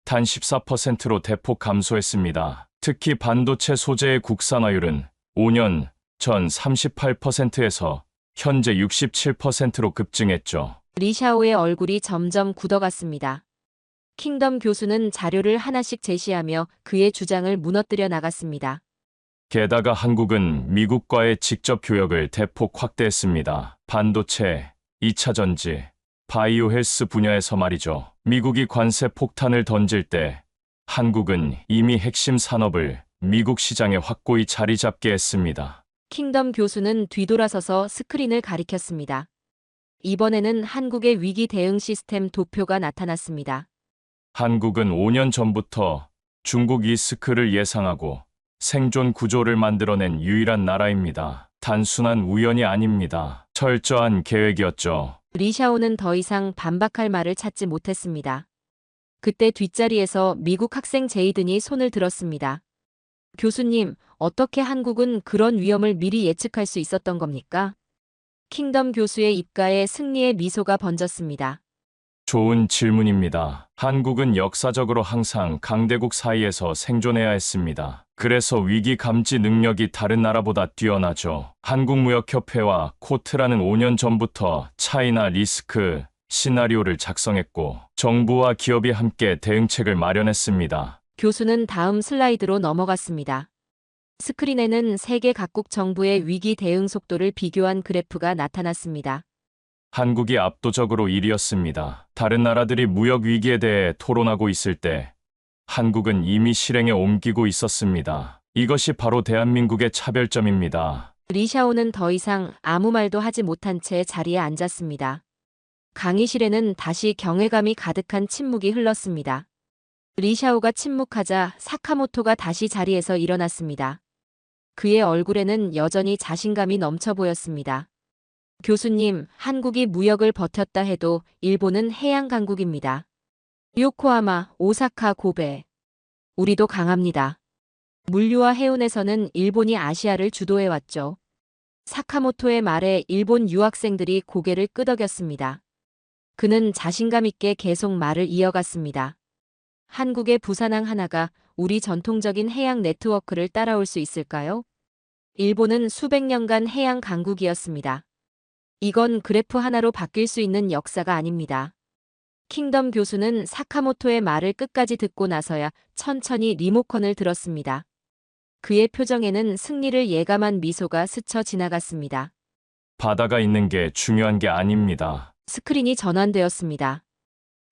단 14%로 대폭 감소했습니다. 특히 반도체 소재의 국산화율은 5년 전 38%에서 현재 67%로 급증했죠. 리샤오의 얼굴이 점점 굳어갔습니다. 킹덤 교수는 자료를 하나씩 제시하며 그의 주장을 무너뜨려 나갔습니다. 게다가 한국은 미국과의 직접 교역을 대폭 확대했습니다. 반도체, 2차 전지, 바이오 헬스 분야에서 말이죠. 미국이 관세 폭탄을 던질 때 한국은 이미 핵심 산업을 미국 시장에 확고히 자리 잡게 했습니다. 킹덤 교수는 뒤돌아서서 스크린을 가리켰습니다. 이번에는 한국의 위기 대응 시스템 도표가 나타났습니다. 한국은 5년 전부터 중국 리스크를 예상하고 생존 구조를 만들어낸 유일한 나라입니다. 단순한 우연이 아닙니다. 철저한 계획이었죠. 리샤오는 더 이상 반박할 말을 찾지 못했습니다. 그때 뒷자리에서 미국 학생 제이든이 손을 들었습니다. 교수님, 어떻게 한국은 그런 위험을 미리 예측할 수 있었던 겁니까? 킹덤 교수의 입가에 승리의 미소가 번졌습니다. 좋은 질문입니다. 한국은 역사적으로 항상 강대국 사이에서 생존해야 했습니다. 그래서 위기 감지 능력이 다른 나라보다 뛰어나죠. 한국무역협회와 코트라는 5년 전부터 차이나 리스크 시나리오를 작성했고 정부와 기업이 함께 대응책을 마련했습니다. 교수는 다음 슬라이드로 넘어갔습니다. 스크린에는 세계 각국 정부의 위기 대응 속도를 비교한 그래프가 나타났습니다. 한국이 압도적으로 1위였습니다. 다른 나라들이 무역 위기에 대해 토론하고 있을 때 한국은 이미 실행에 옮기고 있었습니다. 이것이 바로 대한민국의 차별점입니다. 리샤오는 더 이상 아무 말도 하지 못한 채 자리에 앉았습니다. 강의실에는 다시 경외감이 가득한 침묵이 흘렀습니다. 리샤오가 침묵하자 사카모토가 다시 자리에서 일어났습니다. 그의 얼굴에는 여전히 자신감이 넘쳐 보였습니다. 교수님, 한국이 무역을 버텼다 해도 일본은 해양 강국입니다. 요코하마, 오사카, 고베. 우리도 강합니다. 물류와 해운에서는 일본이 아시아를 주도해왔죠. 사카모토의 말에 일본 유학생들이 고개를 끄덕였습니다. 그는 자신감 있게 계속 말을 이어갔습니다. 한국의 부산항 하나가 우리 전통적인 해양 네트워크를 따라올 수 있을까요? 일본은 수백 년간 해양 강국이었습니다. 이건 그래프 하나로 바뀔 수 있는 역사가 아닙니다. 킹덤 교수는 사카모토의 말을 끝까지 듣고 나서야 천천히 리모컨을 들었습니다. 그의 표정에는 승리를 예감한 미소가 스쳐 지나갔습니다. 바다가 있는 게 중요한 게 아닙니다. 스크린이 전환되었습니다.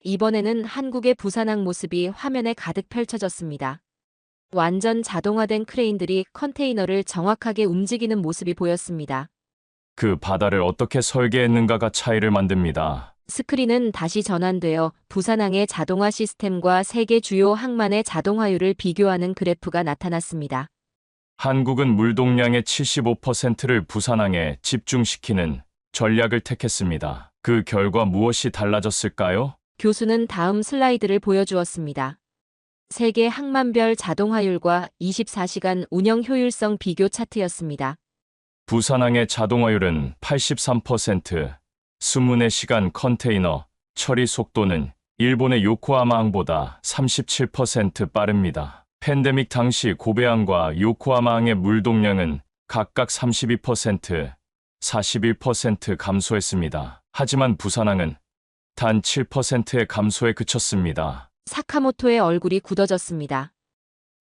이번에는 한국의 부산항 모습이 화면에 가득 펼쳐졌습니다. 완전 자동화된 크레인들이 컨테이너를 정확하게 움직이는 모습이 보였습니다. 그 바다를 어떻게 설계했는가가 차이를 만듭니다. 스크린은 다시 전환되어 부산항의 자동화 시스템과 세계 주요 항만의 자동화율을 비교하는 그래프가 나타났습니다. 한국은 물동량의 75%를 부산항에 집중시키는 전략을 택했습니다. 그 결과 무엇이 달라졌을까요? 교수는 다음 슬라이드를 보여주었습니다. 세계 항만별 자동화율과 24시간 운영 효율성 비교 차트였습니다. 부산항의 자동화율은 83%, 24시간 컨테이너 처리 속도는 일본의 요코하마항보다 37% 빠릅니다. 팬데믹 당시 고베항과 요코하마항의 물동량은 각각 32%, 41% 감소했습니다. 하지만 부산항은 단 7%의 감소에 그쳤습니다. 사카모토의 얼굴이 굳어졌습니다.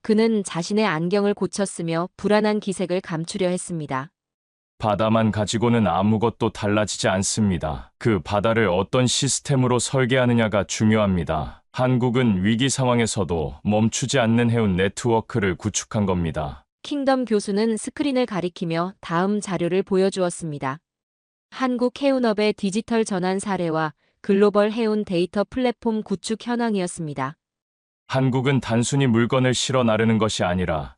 그는 자신의 안경을 고쳤으며 불안한 기색을 감추려 했습니다. 바다만 가지고는 아무것도 달라지지 않습니다. 그 바다를 어떤 시스템으로 설계하느냐가 중요합니다. 한국은 위기 상황에서도 멈추지 않는 해운 네트워크를 구축한 겁니다. 킹덤 교수는 스크린을 가리키며 다음 자료를 보여주었습니다. 한국 해운업의 디지털 전환 사례와 글로벌 해운 데이터 플랫폼 구축 현황이었습니다. 한국은 단순히 물건을 실어 나르는 것이 아니라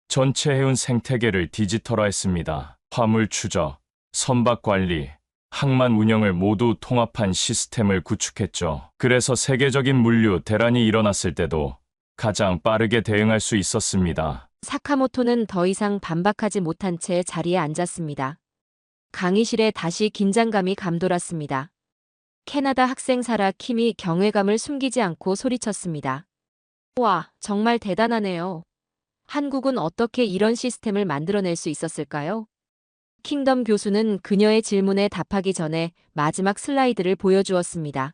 전체 해운 생태계를 디지털화했습니다. 화물 추적, 선박 관리, 항만 운영을 모두 통합한 시스템을 구축했죠. 그래서 세계적인 물류 대란이 일어났을 때도 가장 빠르게 대응할 수 있었습니다. 사카모토는 더 이상 반박하지 못한 채 자리에 앉았습니다. 강의실에 다시 긴장감이 감돌았습니다. 캐나다 학생 사라 킴이 경외감을 숨기지 않고 소리쳤습니다. 와, 정말 대단하네요. 한국은 어떻게 이런 시스템을 만들어낼 수 있었을까요? 킹덤 교수는 그녀의 질문에 답하기 전에 마지막 슬라이드를 보여주었습니다.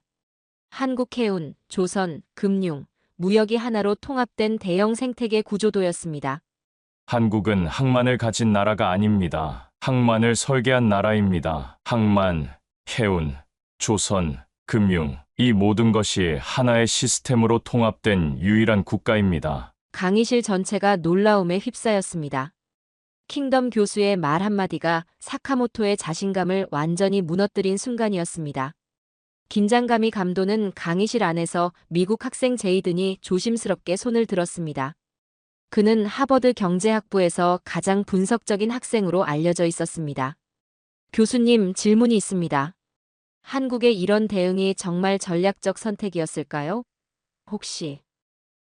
한국 해운, 조선, 금융, 무역이 하나로 통합된 대형 생태계 구조도였습니다. 한국은 항만을 가진 나라가 아닙니다. 항만을 설계한 나라입니다. 항만, 해운, 조선, 금융, 이 모든 것이 하나의 시스템으로 통합된 유일한 국가입니다. 강의실 전체가 놀라움에 휩싸였습니다. 킹덤 교수의 말 한마디가 사카모토의 자신감을 완전히 무너뜨린 순간이었습니다. 긴장감이 감도는 강의실 안에서 미국 학생 제이든이 조심스럽게 손을 들었습니다. 그는 하버드 경제학부에서 가장 분석적인 학생으로 알려져 있었습니다. 교수님, 질문이 있습니다. 한국의 이런 대응이 정말 전략적 선택이었을까요? 혹시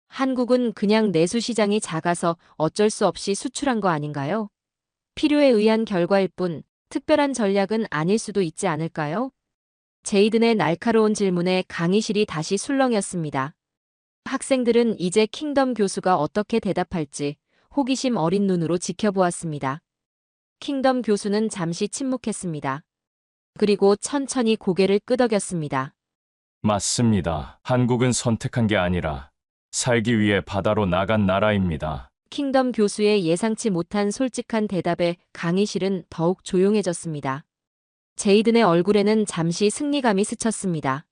한국은 그냥 내수 시장이 작아서 어쩔 수 없이 수출한 거 아닌가요? 필요에 의한 결과일 뿐 특별한 전략은 아닐 수도 있지 않을까요? 제이든의 날카로운 질문에 강의실이 다시 술렁였습니다. 학생들은 이제 킹덤 교수가 어떻게 대답할지 호기심 어린 눈으로 지켜보았습니다. 킹덤 교수는 잠시 침묵했습니다. 그리고 천천히 고개를 끄덕였습니다. 맞습니다. 한국은 선택한 게 아니라 살기 위해 바다로 나간 나라입니다. 킹덤 교수의 예상치 못한 솔직한 대답에 강의실은 더욱 조용해졌습니다. 제이든의 얼굴에는 잠시 승리감이 스쳤습니다.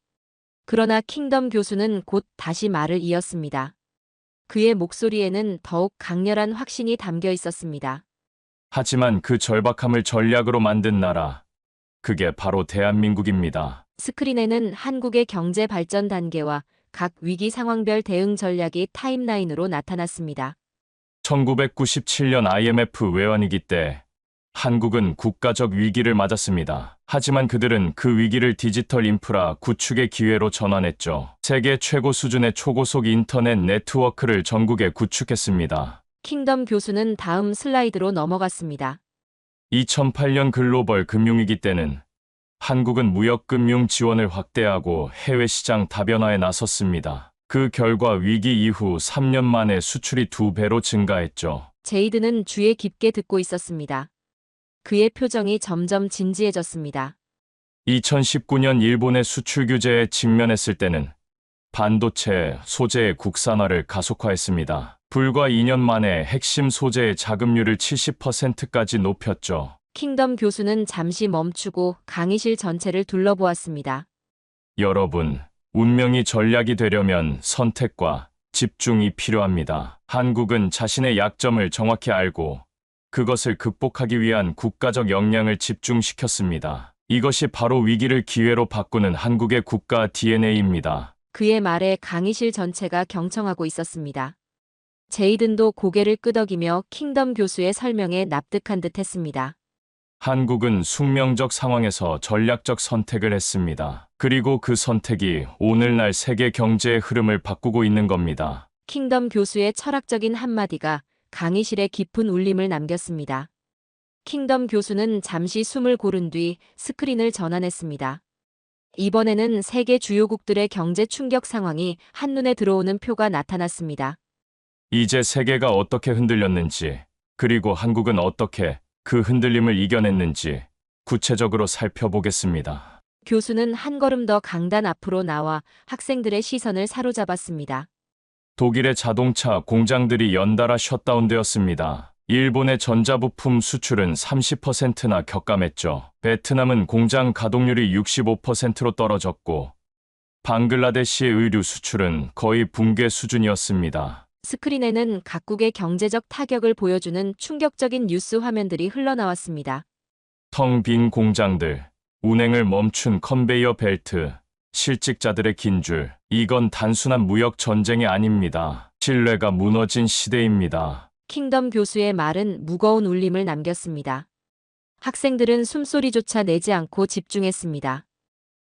그러나 킹덤 교수는 곧 다시 말을 이었습니다. 그의 목소리에는 더욱 강렬한 확신이 담겨 있었습니다. 하지만 그 절박함을 전략으로 만든 나라, 그게 바로 대한민국입니다. 스크린에는 한국의 경제 발전 단계와 각 위기 상황별 대응 전략이 타임라인으로 나타났습니다. 1997년 IMF 외환위기 때 한국은 국가적 위기를 맞았습니다. 하지만 그들은 그 위기를 디지털 인프라 구축의 기회로 전환했죠. 세계 최고 수준의 초고속 인터넷 네트워크를 전국에 구축했습니다. 킹덤 교수는 다음 슬라이드로 넘어갔습니다. 2008년 글로벌 금융위기 때는 한국은 무역금융 지원을 확대하고 해외 시장 다변화에 나섰습니다. 그 결과 위기 이후 3년 만에 수출이 2배로 증가했죠. 제이드는 귀에 깊게 듣고 있었습니다. 그의 표정이 점점 진지해졌습니다. 2019년 일본의 수출 규제에 직면했을 때는 반도체 소재의 국산화를 가속화했습니다. 불과 2년 만에 핵심 소재의 자급률을 70%까지 높였죠. 킹덤 교수는 잠시 멈추고 강의실 전체를 둘러보았습니다. 여러분, 운명이 전략이 되려면 선택과 집중이 필요합니다. 한국은 자신의 약점을 정확히 알고 그것을 극복하기 위한 국가적 역량을 집중시켰습니다. 이것이 바로 위기를 기회로 바꾸는 한국의 국가 DNA입니다. 그의 말에 강의실 전체가 경청하고 있었습니다. 제이든도 고개를 끄덕이며 킹덤 교수의 설명에 납득한 듯 했습니다. 한국은 숙명적 상황에서 전략적 선택을 했습니다. 그리고 그 선택이 오늘날 세계 경제의 흐름을 바꾸고 있는 겁니다. 킹덤 교수의 철학적인 한마디가 강의실에 깊은 울림을 남겼습니다. 킹덤 교수는 잠시 숨을 고른 뒤 스크린을 전환했습니다. 이번에는 세계 주요국들의 경제 충격 상황이 한눈에 들어오는 표가 나타났습니다. 이제 세계가 어떻게 흔들렸는지, 그리고 한국은 어떻게 그 흔들림을 이겨냈는지 구체적으로 살펴보겠습니다. 교수는 한 걸음 더 강단 앞으로 나와 학생들의 시선을 사로잡았습니다. 독일의 자동차 공장들이 연달아 셧다운되었습니다. 일본의 전자부품 수출은 30%나 격감했죠. 베트남은 공장 가동률이 65%로 떨어졌고, 방글라데시의 의류 수출은 거의 붕괴 수준이었습니다. 스크린에는 각국의 경제적 타격을 보여주는 충격적인 뉴스 화면들이 흘러나왔습니다. 텅 빈 공장들, 운행을 멈춘 컨베이어 벨트, 실직자들의 긴 줄. 이건 단순한 무역 전쟁이 아닙니다. 신뢰가 무너진 시대입니다. 킹덤 교수의 말은 무거운 울림을 남겼습니다. 학생들은 숨소리조차 내지 않고 집중했습니다.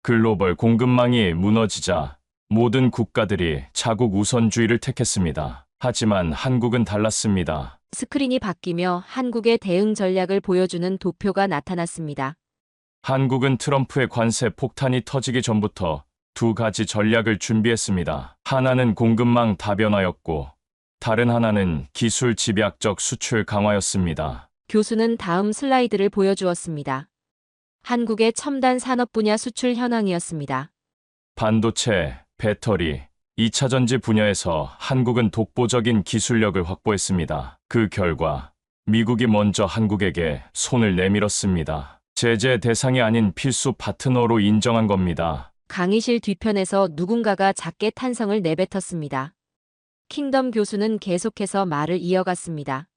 글로벌 공급망이 무너지자 모든 국가들이 자국 우선주의를 택했습니다. 하지만 한국은 달랐습니다. 스크린이 바뀌며 한국의 대응 전략을 보여주는 도표가 나타났습니다. 한국은 트럼프의 관세 폭탄이 터지기 전부터 두 가지 전략을 준비했습니다. 하나는 공급망 다변화였고, 다른 하나는 기술 집약적 수출 강화였습니다. 교수는 다음 슬라이드를 보여주었습니다. 한국의 첨단 산업 분야 수출 현황이었습니다. 반도체, 배터리, 2차 전지 분야에서 한국은 독보적인 기술력을 확보했습니다. 그 결과 미국이 먼저 한국에게 손을 내밀었습니다. 제재 대상이 아닌 필수 파트너로 인정한 겁니다. 강의실 뒤편에서 누군가가 작게 탄성을 내뱉었습니다. 킹덤 교수는 계속해서 말을 이어갔습니다.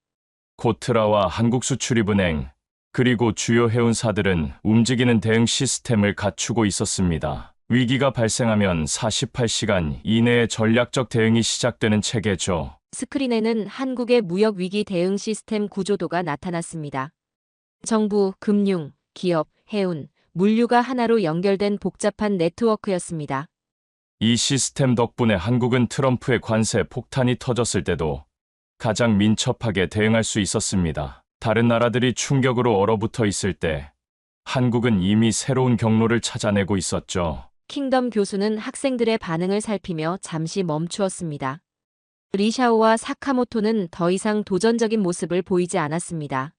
코트라와 한국수출입은행, 그리고 주요 해운사들은 움직이는 대응 시스템을 갖추고 있었습니다. 위기가 발생하면 48시간 이내에 전략적 대응이 시작되는 체계죠. 스크린에는 한국의 무역 위기 대응 시스템 구조도가 나타났습니다. 정부, 금융, 기업, 해운, 물류가 하나로 연결된 복잡한 네트워크였습니다. 이 시스템 덕분에 한국은 트럼프의 관세 폭탄이 터졌을 때도 가장 민첩하게 대응할 수 있었습니다. 다른 나라들이 충격으로 얼어붙어 있을 때 한국은 이미 새로운 경로를 찾아내고 있었죠. 킹덤 교수는 학생들의 반응을 살피며 잠시 멈추었습니다. 리샤오와 사카모토는 더 이상 도전적인 모습을 보이지 않았습니다.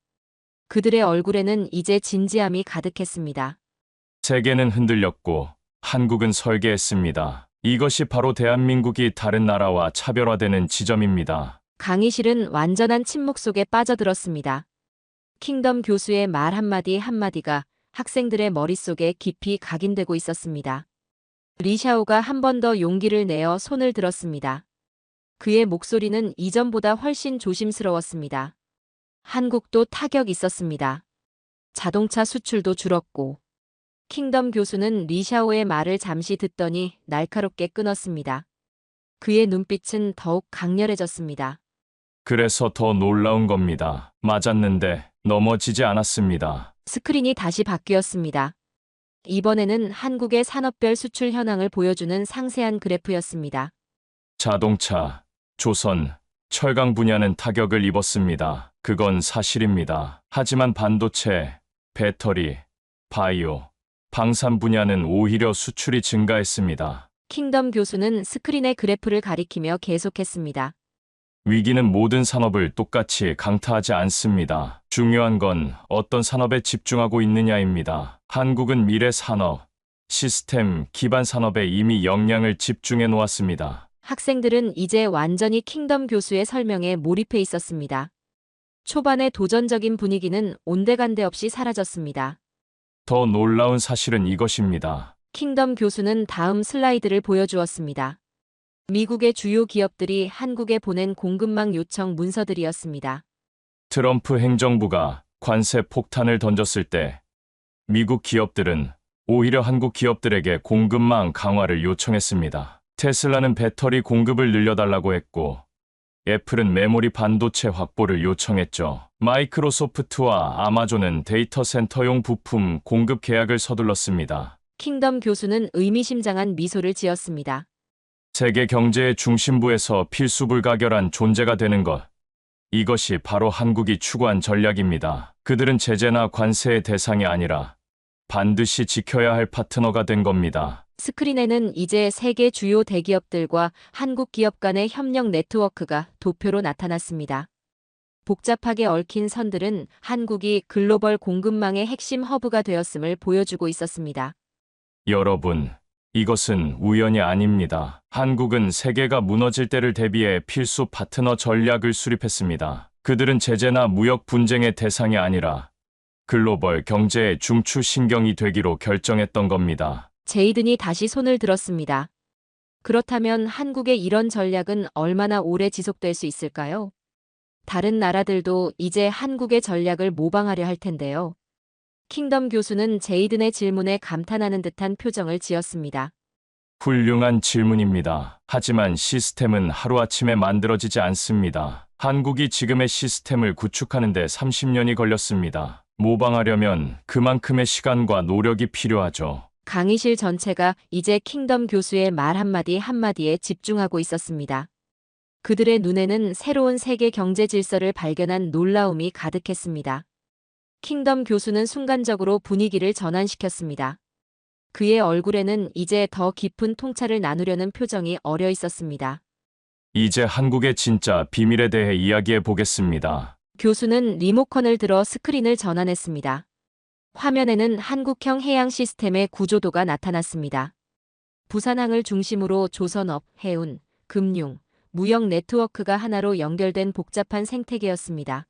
그들의 얼굴에는 이제 진지함이 가득했습니다. 세계는 흔들렸고 한국은 설계했습니다. 이것이 바로 대한민국이 다른 나라와 차별화되는 지점입니다. 강의실은 완전한 침묵 속에 빠져들었습니다. 킹덤 교수의 말 한마디 한마디가 학생들의 머릿속에 깊이 각인되고 있었습니다. 리샤오가 한 번 더 용기를 내어 손을 들었습니다. 그의 목소리는 이전보다 훨씬 조심스러웠습니다. 한국도 타격 있었습니다. 자동차 수출도 줄었고. 킹덤 교수는 리샤오의 말을 잠시 듣더니 날카롭게 끊었습니다. 그의 눈빛은 더욱 강렬해졌습니다. 그래서 더 놀라운 겁니다. 맞았는데 넘어지지 않았습니다. 스크린이 다시 바뀌었습니다. 이번에는 한국의 산업별 수출 현황을 보여주는 상세한 그래프였습니다. 자동차, 조선, 철강 분야는 타격을 입었습니다. 그건 사실입니다. 하지만 반도체, 배터리, 바이오, 방산 분야는 오히려 수출이 증가했습니다. 킹덤 교수는 스크린의 그래프를 가리키며 계속했습니다. 위기는 모든 산업을 똑같이 강타하지 않습니다. 중요한 건 어떤 산업에 집중하고 있느냐입니다. 한국은 미래 산업, 시스템 기반 산업에 이미 역량을 집중해 놓았습니다. 학생들은 이제 완전히 킹덤 교수의 설명에 몰입해 있었습니다. 초반의 도전적인 분위기는 온데간데 없이 사라졌습니다. 더 놀라운 사실은 이것입니다. 킹덤 교수는 다음 슬라이드를 보여주었습니다. 미국의 주요 기업들이 한국에 보낸 공급망 요청 문서들이었습니다. 트럼프 행정부가 관세 폭탄을 던졌을 때 미국 기업들은 오히려 한국 기업들에게 공급망 강화를 요청했습니다. 테슬라는 배터리 공급을 늘려달라고 했고, 애플은 메모리 반도체 확보를 요청했죠. 마이크로소프트와 아마존은 데이터 센터용 부품 공급 계약을 서둘렀습니다. 킹덤 교수는 의미심장한 미소를 지었습니다. 세계 경제의 중심부에서 필수 불가결한 존재가 되는 것. 이것이 바로 한국이 추구한 전략입니다. 그들은 제재나 관세의 대상이 아니라 반드시 지켜야 할 파트너가 된 겁니다. 스크린에는 이제 세계 주요 대기업들과 한국 기업 간의 협력 네트워크가 도표로 나타났습니다. 복잡하게 얽힌 선들은 한국이 글로벌 공급망의 핵심 허브가 되었음을 보여주고 있었습니다. 여러분, 이것은 우연이 아닙니다. 한국은 세계가 무너질 때를 대비해 필수 파트너 전략을 수립했습니다. 그들은 제재나 무역 분쟁의 대상이 아니라 글로벌 경제의 중추 신경이 되기로 결정했던 겁니다. 제이든이 다시 손을 들었습니다. 그렇다면 한국의 이런 전략은 얼마나 오래 지속될 수 있을까요? 다른 나라들도 이제 한국의 전략을 모방하려 할 텐데요. 킹덤 교수는 제이든의 질문에 감탄하는 듯한 표정을 지었습니다. 훌륭한 질문입니다. 하지만 시스템은 하루아침에 만들어지지 않습니다. 한국이 지금의 시스템을 구축하는 데 30년이 걸렸습니다. 모방하려면 그만큼의 시간과 노력이 필요하죠. 강의실 전체가 이제 킹덤 교수의 말 한마디 한마디에 집중하고 있었습니다. 그들의 눈에는 새로운 세계 경제 질서를 발견한 놀라움이 가득했습니다. 킹덤 교수는 순간적으로 분위기를 전환시켰습니다. 그의 얼굴에는 이제 더 깊은 통찰을 나누려는 표정이 어려 있었습니다. 이제 한국의 진짜 비밀에 대해 이야기해 보겠습니다. 교수는 리모컨을 들어 스크린을 전환했습니다. 화면에는 한국형 해양 시스템의 구조도가 나타났습니다. 부산항을 중심으로 조선업, 해운, 금융, 무역 네트워크가 하나로 연결된 복잡한 생태계였습니다.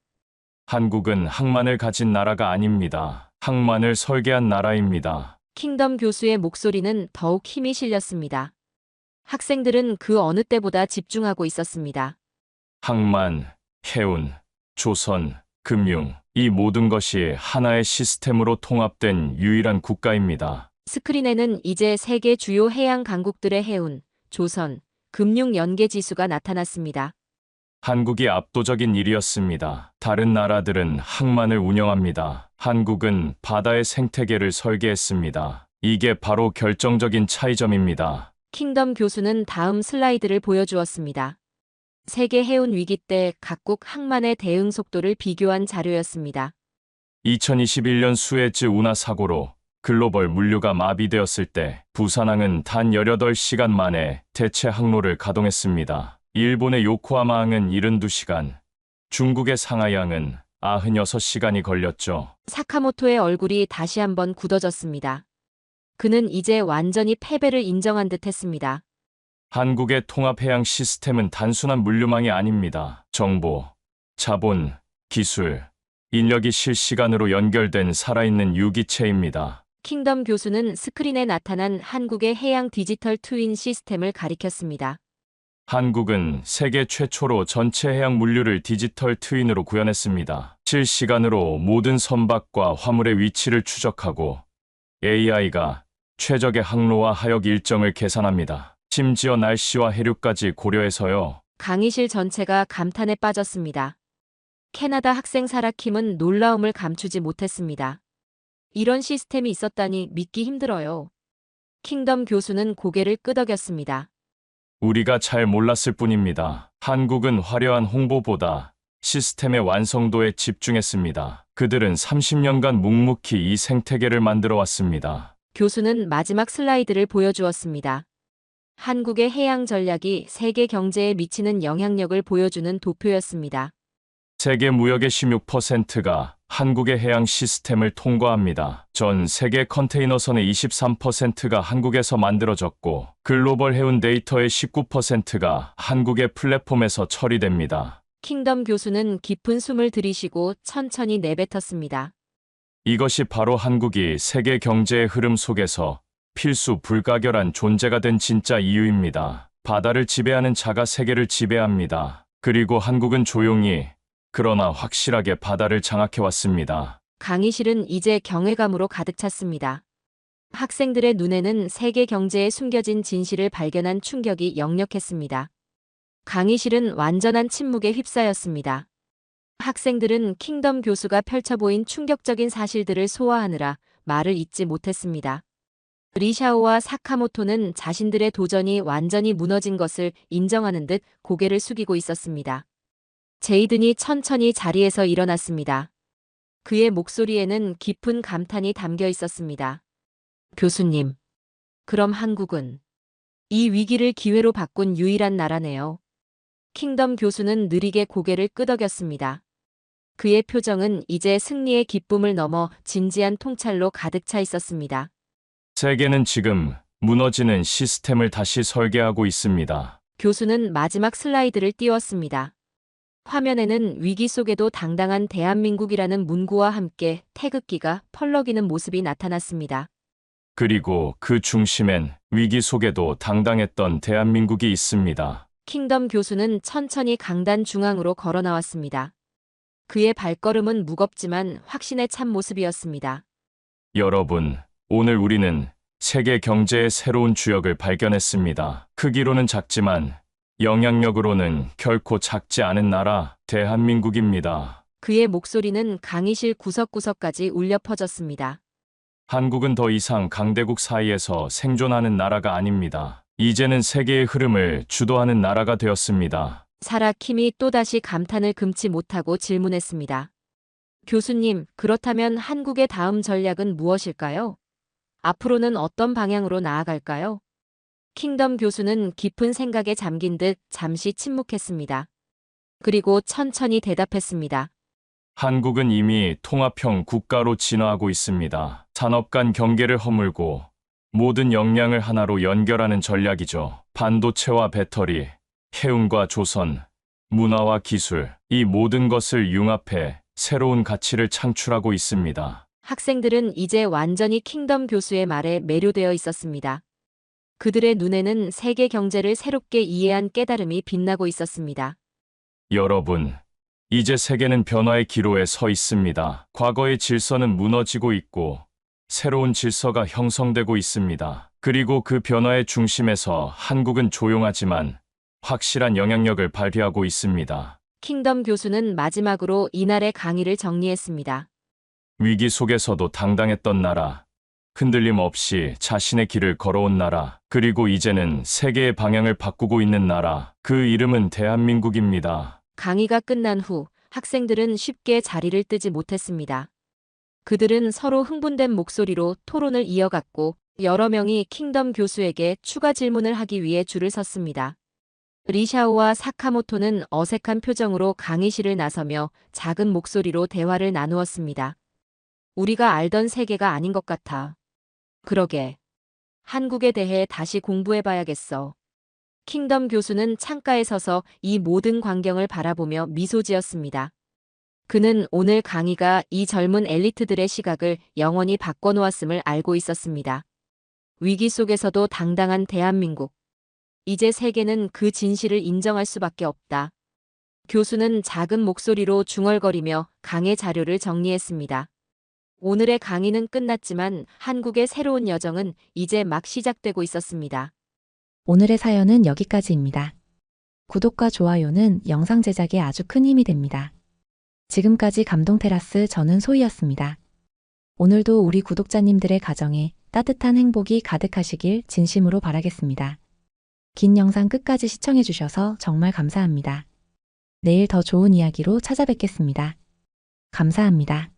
한국은 항만을 가진 나라가 아닙니다. 항만을 설계한 나라입니다. 킹덤 교수의 목소리는 더욱 힘이 실렸습니다. 학생들은 그 어느 때보다 집중하고 있었습니다. 항만, 해운, 조선, 금융, 이 모든 것이 하나의 시스템으로 통합된 유일한 국가입니다. 스크린에는 이제 세계 주요 해양 강국들의 해운, 조선, 금융 연계 지수가 나타났습니다. 한국이 압도적인 일이었습니다. 다른 나라들은 항만을 운영합니다. 한국은 바다의 생태계를 설계했습니다. 이게 바로 결정적인 차이점입니다. 킹덤 교수는 다음 슬라이드를 보여주었습니다. 세계 해운 위기 때 각국 항만의 대응 속도를 비교한 자료였습니다. 2021년 수에즈 운하 사고로 글로벌 물류가 마비되었을 때 부산항은 단 18시간 만에 대체 항로를 가동했습니다. 일본의 요코하마항은 72시간, 중국의 상하이항은 96시간이 걸렸죠. 사카모토의 얼굴이 다시 한번 굳어졌습니다. 그는 이제 완전히 패배를 인정한 듯 했습니다. 한국의 통합해양 시스템은 단순한 물류망이 아닙니다. 정보, 자본, 기술, 인력이 실시간으로 연결된 살아있는 유기체입니다. 킹덤 교수는 스크린에 나타난 한국의 해양 디지털 트윈 시스템을 가리켰습니다. 한국은 세계 최초로 전체 해양 물류를 디지털 트윈으로 구현했습니다. 실시간으로 모든 선박과 화물의 위치를 추적하고 AI가 최적의 항로와 하역 일정을 계산합니다. 심지어 날씨와 해류까지 고려해서요. 강의실 전체가 감탄에 빠졌습니다. 캐나다 학생 사라킴은 놀라움을 감추지 못했습니다. 이런 시스템이 있었다니 믿기 힘들어요. 킹덤 교수는 고개를 끄덕였습니다. 우리가 잘 몰랐을 뿐입니다. 한국은 화려한 홍보보다 시스템의 완성도에 집중했습니다. 그들은 30년간 묵묵히 이 생태계를 만들어 왔습니다. 교수는 마지막 슬라이드를 보여주었습니다. 한국의 해양 전략이 세계 경제에 미치는 영향력을 보여주는 도표였습니다. 세계 무역의 16%가 한국의 해양 시스템을 통과합니다. 전 세계 컨테이너선의 23%가 한국에서 만들어졌고 글로벌 해운 데이터의 19%가 한국의 플랫폼에서 처리됩니다. 킹덤 교수는 깊은 숨을 들이쉬고 천천히 내뱉었습니다. 이것이 바로 한국이 세계 경제의 흐름 속에서 필수 불가결한 존재가 된 진짜 이유입니다. 바다를 지배하는 자가 세계를 지배합니다. 그리고 한국은 조용히 그러나 확실하게 바다를 장악해왔습니다. 강의실은 이제 경외감으로 가득 찼습니다. 학생들의 눈에는 세계 경제에 숨겨진 진실을 발견한 충격이 역력했습니다. 강의실은 완전한 침묵에 휩싸였습니다. 학생들은 킹덤 교수가 펼쳐보인 충격적인 사실들을 소화하느라 말을 잇지 못했습니다. 리샤오와 사카모토는 자신들의 도전이 완전히 무너진 것을 인정하는 듯 고개를 숙이고 있었습니다. 제이든이 천천히 자리에서 일어났습니다. 그의 목소리에는 깊은 감탄이 담겨 있었습니다. 교수님, 그럼 한국은 이 위기를 기회로 바꾼 유일한 나라네요. 킹덤 교수는 느리게 고개를 끄덕였습니다. 그의 표정은 이제 승리의 기쁨을 넘어 진지한 통찰로 가득 차 있었습니다. 세계는 지금 무너지는 시스템을 다시 설계하고 있습니다. 교수는 마지막 슬라이드를 띄웠습니다. 화면에는 위기 속에도 당당한 대한민국이라는 문구와 함께 태극기가 펄럭이는 모습이 나타났습니다. 그리고 그 중심엔 위기 속에도 당당했던 대한민국이 있습니다. 킹덤 교수는 천천히 강단 중앙으로 걸어 나왔습니다. 그의 발걸음은 무겁지만 확신에 찬 모습이었습니다. 여러분, 오늘 우리는 세계 경제의 새로운 주역을 발견했습니다. 크기로는 작지만 영향력으로는 결코 작지 않은 나라, 대한민국입니다. 그의 목소리는 강의실 구석구석까지 울려 퍼졌습니다. 한국은 더 이상 강대국 사이에서 생존하는 나라가 아닙니다. 이제는 세계의 흐름을 주도하는 나라가 되었습니다. 사라 킴이 또다시 감탄을 금치 못하고 질문했습니다. 교수님, 그렇다면 한국의 다음 전략은 무엇일까요? 앞으로는 어떤 방향으로 나아갈까요? 킹덤 교수는 깊은 생각에 잠긴 듯 잠시 침묵했습니다. 그리고 천천히 대답했습니다. 한국은 이미 통합형 국가로 진화하고 있습니다. 산업 간 경계를 허물고 모든 역량을 하나로 연결하는 전략이죠. 반도체와 배터리, 해운과 조선, 문화와 기술, 이 모든 것을 융합해 새로운 가치를 창출하고 있습니다. 학생들은 이제 완전히 킹덤 교수의 말에 매료되어 있었습니다. 그들의 눈에는 세계 경제를 새롭게 이해한 깨달음이 빛나고 있었습니다. 여러분, 이제 세계는 변화의 기로에 서 있습니다. 과거의 질서는 무너지고 있고 새로운 질서가 형성되고 있습니다. 그리고 그 변화의 중심에서 한국은 조용하지만 확실한 영향력을 발휘하고 있습니다. 킹덤 교수는 마지막으로 이날의 강의를 정리했습니다. 위기 속에서도 당당했던 나라, 흔들림 없이 자신의 길을 걸어온 나라, 그리고 이제는 세계의 방향을 바꾸고 있는 나라, 그 이름은 대한민국입니다. 강의가 끝난 후 학생들은 쉽게 자리를 뜨지 못했습니다. 그들은 서로 흥분된 목소리로 토론을 이어갔고 여러 명이 킹덤 교수에게 추가 질문을 하기 위해 줄을 섰습니다. 리샤오와 사카모토는 어색한 표정으로 강의실을 나서며 작은 목소리로 대화를 나누었습니다. 우리가 알던 세계가 아닌 것 같아. 그러게. 한국에 대해 다시 공부해봐야겠어. 킹덤 교수는 창가에 서서 이 모든 광경을 바라보며 미소 지었습니다. 그는 오늘 강의가 이 젊은 엘리트들의 시각을 영원히 바꿔놓았음을 알고 있었습니다. 위기 속에서도 당당한 대한민국. 이제 세계는 그 진실을 인정할 수밖에 없다. 교수는 작은 목소리로 중얼거리며 강의 자료를 정리했습니다. 오늘의 강의는 끝났지만 한국의 새로운 여정은 이제 막 시작되고 있었습니다. 오늘의 사연은 여기까지입니다. 구독과 좋아요는 영상 제작에 아주 큰 힘이 됩니다. 지금까지 감동테라스 저는 소희였습니다. 오늘도 우리 구독자님들의 가정에 따뜻한 행복이 가득하시길 진심으로 바라겠습니다. 긴 영상 끝까지 시청해주셔서 정말 감사합니다. 내일 더 좋은 이야기로 찾아뵙겠습니다. 감사합니다.